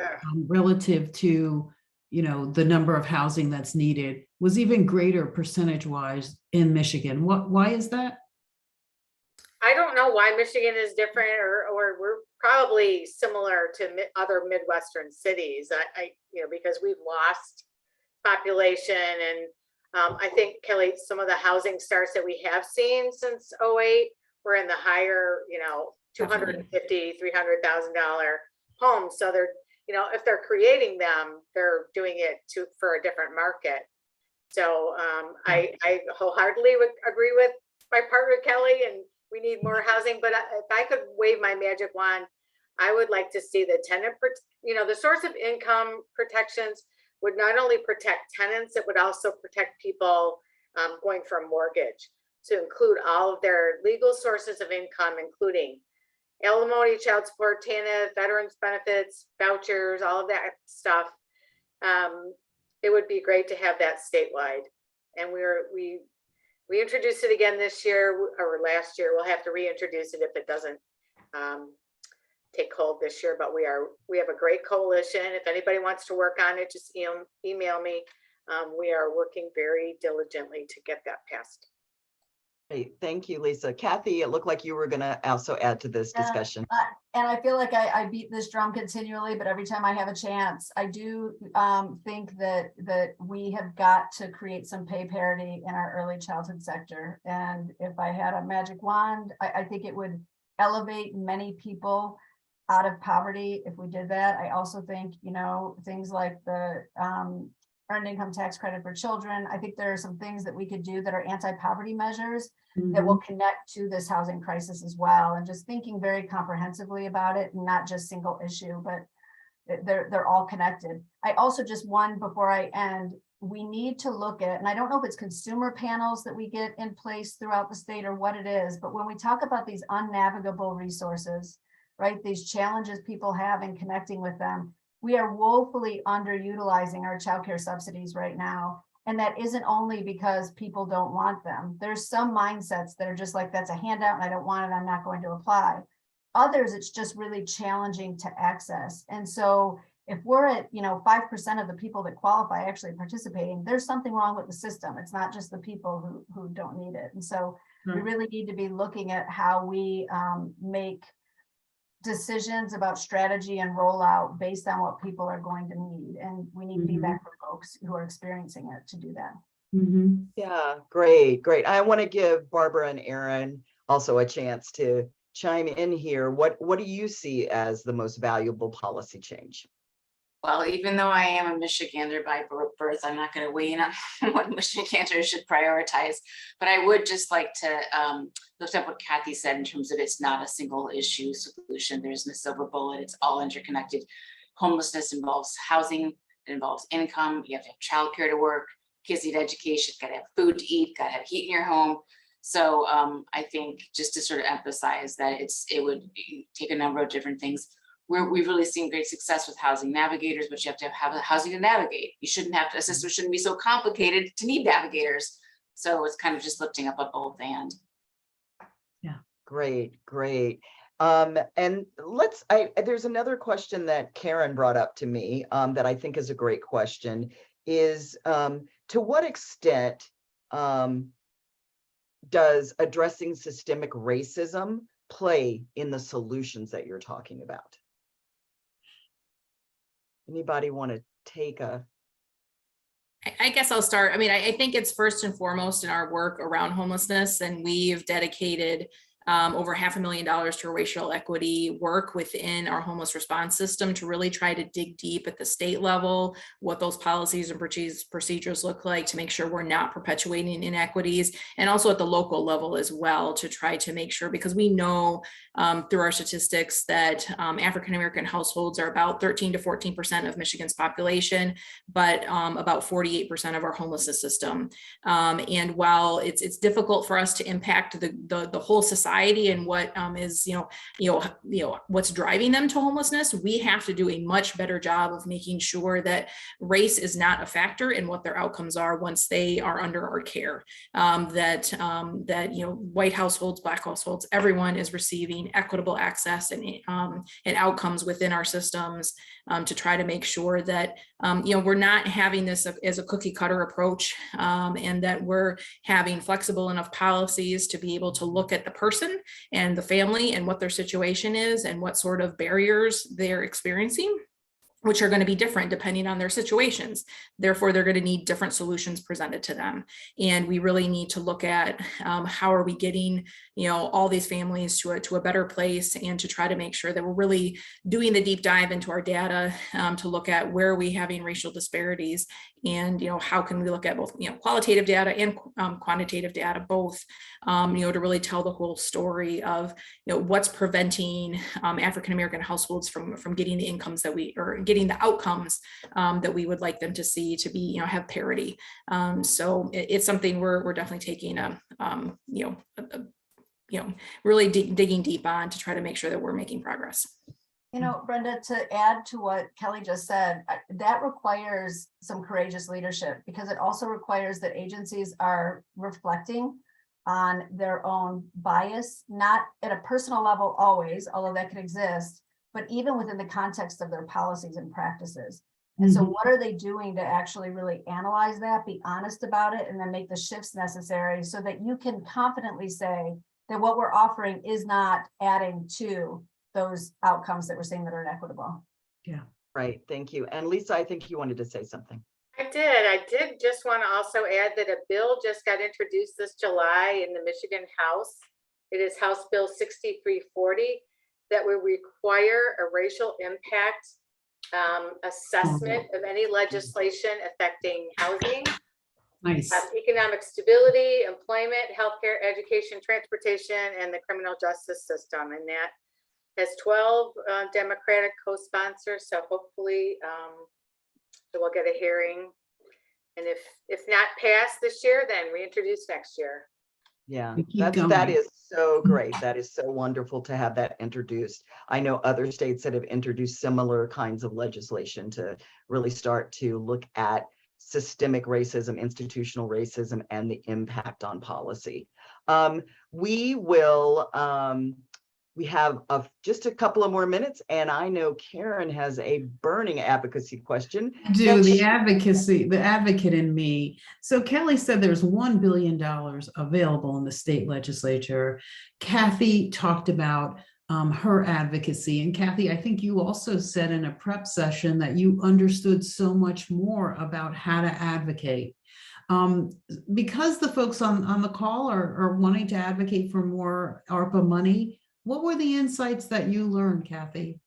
relative to, the number of housing that's needed was even greater percentage-wise in Michigan. Why is that? I don't know why Michigan is different, or we're probably similar to other Midwestern cities. Because we've lost population, and I think, Kelly, some of the housing starts that we have seen since 2008 were in the higher, $250,000, $300,000 homes. So they're, if they're creating them, they're doing it for a different market. So I wholeheartedly would agree with my partner Kelly, and we need more housing. But if I could wave my magic wand, I would like to see the tenant, the source of income protections would not only protect tenants, it would also protect people going for a mortgage, to include all of their legal sources of income, including alimony, child support, TANF, veterans benefits, vouchers, all of that stuff. It would be great to have that statewide. And we introduced it again this year or last year. We'll have to reintroduce it if it doesn't take hold this year. But we have a great coalition. If anybody wants to work on it, just email me. We are working very diligently to get that passed. Great. Thank you, Lisa. Kathy, it looked like you were going to also add to this discussion. And I feel like I beat this drum continually, but every time I have a chance, I do think that we have got to create some pay parity in our early childhood sector. And if I had a magic wand, I think it would elevate many people out of poverty if we did that. I also think, things like the earned income tax credit for children. I think there are some things that we could do that are anti-poverty measures that will connect to this housing crisis as well. And just thinking very comprehensively about it, and not just single issue, but they're all connected. I also just before I end, we need to look at, and I don't know if it's consumer panels that we get in place throughout the state or what it is, but when we talk about these unnavigable resources, right, these challenges people have in connecting with them, we are woefully underutilizing our childcare subsidies right now. And that isn't only because people don't want them. There's some mindsets that are just like, that's a handout and I don't want it, I'm not going to apply. Others, it's just really challenging to access. And so if we're at 5% of the people that qualify actually participating, there's something wrong with the system. It's not just the people who don't need it. And so we really need to be looking at how we make decisions about strategy and rollout based on what people are going to need. And we need feedback from folks who are experiencing it to do that. Yeah, great. I want to give Barbara and Aaron also a chance to chime in here. What do you see as the most valuable policy change? Well, even though I am a Michigander by birth, I'm not going to weigh in on what Michiganders should prioritize. But I would just like to lift up what Kathy said in terms of it's not a single issue solution. There's no silver bullet. It's all interconnected. Homelessness involves housing. It involves income. You have to have childcare to work. Kids need education. Got to have food to eat. Got to have heat in your home. So I think just to sort of emphasize that it would take a number of different things. We've really seen great success with housing navigators, but you have to have housing to navigate. A system shouldn't be so complicated to need navigators. So it's kind of just lifting up a both and. Yeah, great. And there's another question that Karen brought up to me that I think is a great question, is to what extent does addressing systemic racism play in the solutions that you're talking about? Anybody want to take a? I guess I'll start. I mean, I think it's first and foremost in our work around homelessness, and we've dedicated over $500,000 to racial equity work within our homeless response system to really try to dig deep at the state level, what those policies and procedures look like to make sure we're not perpetuating inequities, and also at the local level as well to try to make sure, because we know through our statistics that African-American households are about 13 to 14% of Michigan's population, but about 48% of our homelessness system. And while it's difficult for us to impact the whole society and what is what's driving them to homelessness, we have to do a much better job of making sure that race is not a factor in what their outcomes are once they are under our care. That white households, Black households, everyone is receiving equitable access and outcomes within our systems to try to make sure that we're not having this as a cookie cutter approach, and that we're having flexible enough policies to be able to look at the person and the family and what their situation is and what sort of barriers they're experiencing, which are going to be different depending on their situations. Therefore, they're going to need different solutions presented to them. And we really need to look at how are we getting, all these families to a better place, and to try to make sure that we're really doing the deep dive into our data to look at where are we having racial disparities, and how can we look at both qualitative data and quantitative data both, to really tell the whole story of what's preventing African American households from getting the incomes that we are getting the outcomes that we would like them to see, to be have parity. So it's something we're definitely taking really digging deep on to try to make sure that we're making progress. Brenda, to add to what Kelly just said, that requires some courageous leadership, because it also requires that agencies are reflecting on their own bias, not at a personal level always, although that could exist, but even within the context of their policies and practices. And so what are they doing to actually really analyze that, be honest about it, and then make the shifts necessary so that you can confidently say that what we're offering is not adding to those outcomes that we're seeing that are inequitable. Yeah. Right. Thank you. And Lisa, I think you wanted to say something. I did just want to also add that a bill just got introduced this July in the Michigan House. It is House Bill 6340 that will require a racial impact assessment of any legislation affecting housing, Nice. economic stability, employment, healthcare, education, transportation, and the criminal justice system. And that has 12 Democratic co-sponsors. So hopefully we'll get a hearing. And if not passed this year, then reintroduce next year. Yeah, Keep going. that is so great. That is so wonderful to have that introduced. I know other states that have introduced similar kinds of legislation to really start to look at systemic racism, institutional racism, and the impact on policy. We have just a couple of more minutes, and I know Karen has a burning advocacy question. The advocate in me. So Kelly said there's $1 billion available in the state legislature. Kathy talked about her advocacy. And Kathy, I think you also said in a prep session that you understood so much more about how to advocate. Because the folks on the call are wanting to advocate for more ARPA money, what were the insights that you learned, Kathy?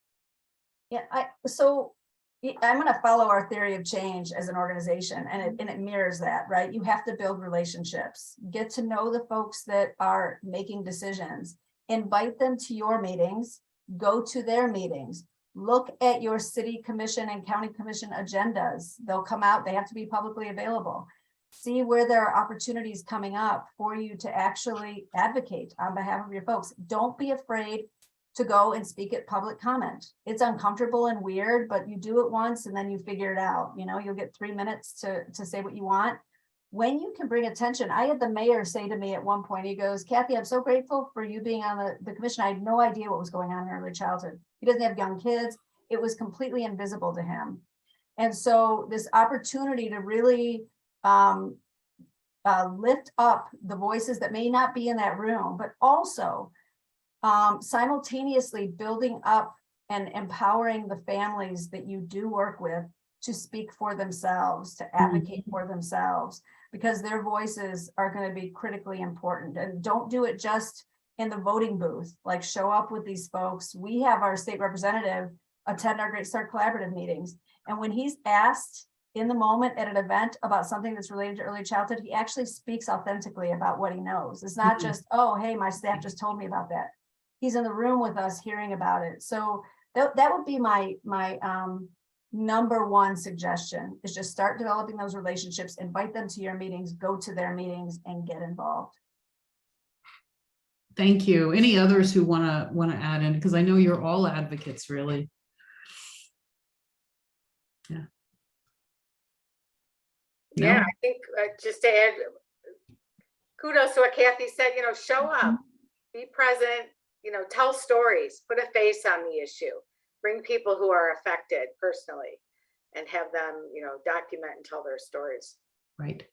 Yeah, so I'm going to follow our theory of change as an organization, and it mirrors that, right? You have to build relationships, get to know the folks that are making decisions, invite them to your meetings, go to their meetings, look at your city commission and county commission agendas. They'll come out, they have to be publicly available. See where there are opportunities coming up for you to actually advocate on behalf of your folks. Don't be afraid to go and speak at public comment. It's uncomfortable and weird, but you do it once and then you figure it out. You'll get 3 minutes to say what you want. When you can bring attention, I had the mayor say to me at one point, he goes, Kathy, I'm so grateful for you being on the commission. I had no idea what was going on in early childhood. He doesn't have young kids. It was completely invisible to him. And so this opportunity to really lift up the voices that may not be in that room, but also simultaneously building up and empowering the families that you do work with to speak for themselves, to advocate for themselves, because their voices are going to be critically important. And don't do it just in the voting booth, like show up with these folks. We have our state representative attend our Great Start Collaborative meetings. And when he's asked in the moment at an event about something that's related to early childhood, he actually speaks authentically about what he knows. It's not just, oh, hey, my staff just told me about that. He's in the room with us hearing about it. So that would be my number one suggestion, is just start developing those relationships, invite them to your meetings, go to their meetings and get involved. Thank you. Any others who want to add in? Because I know you're all advocates, really. Yeah. Yeah, No? I think just to add, kudos to what Kathy said, show up, be present, tell stories, put a face on the issue, bring people who are affected personally and have them, document and tell their stories. Right.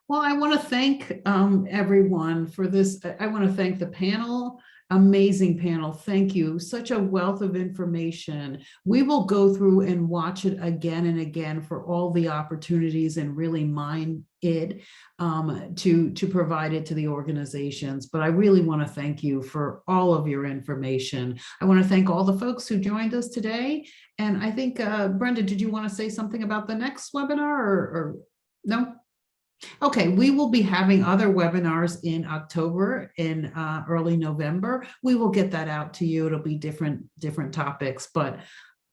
Well, I want to thank everyone for this. I want to thank the panel. Amazing panel. Thank you. Such a wealth of information. We will go through and watch it again and again for all the opportunities and really mine it to provide it to the organizations. But I really want to thank you for all of your information. I want to thank all the folks who joined us today. And I think, Brenda, did you want to say something about the next webinar or no? Okay, we will be having other webinars in October, in early November. We will get that out to you. It'll be different topics, but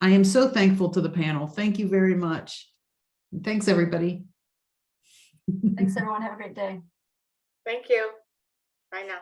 I am so thankful to the panel. Thank you very much. Thanks, everybody. Thanks, everyone. Have a great day. Thank you. Bye now.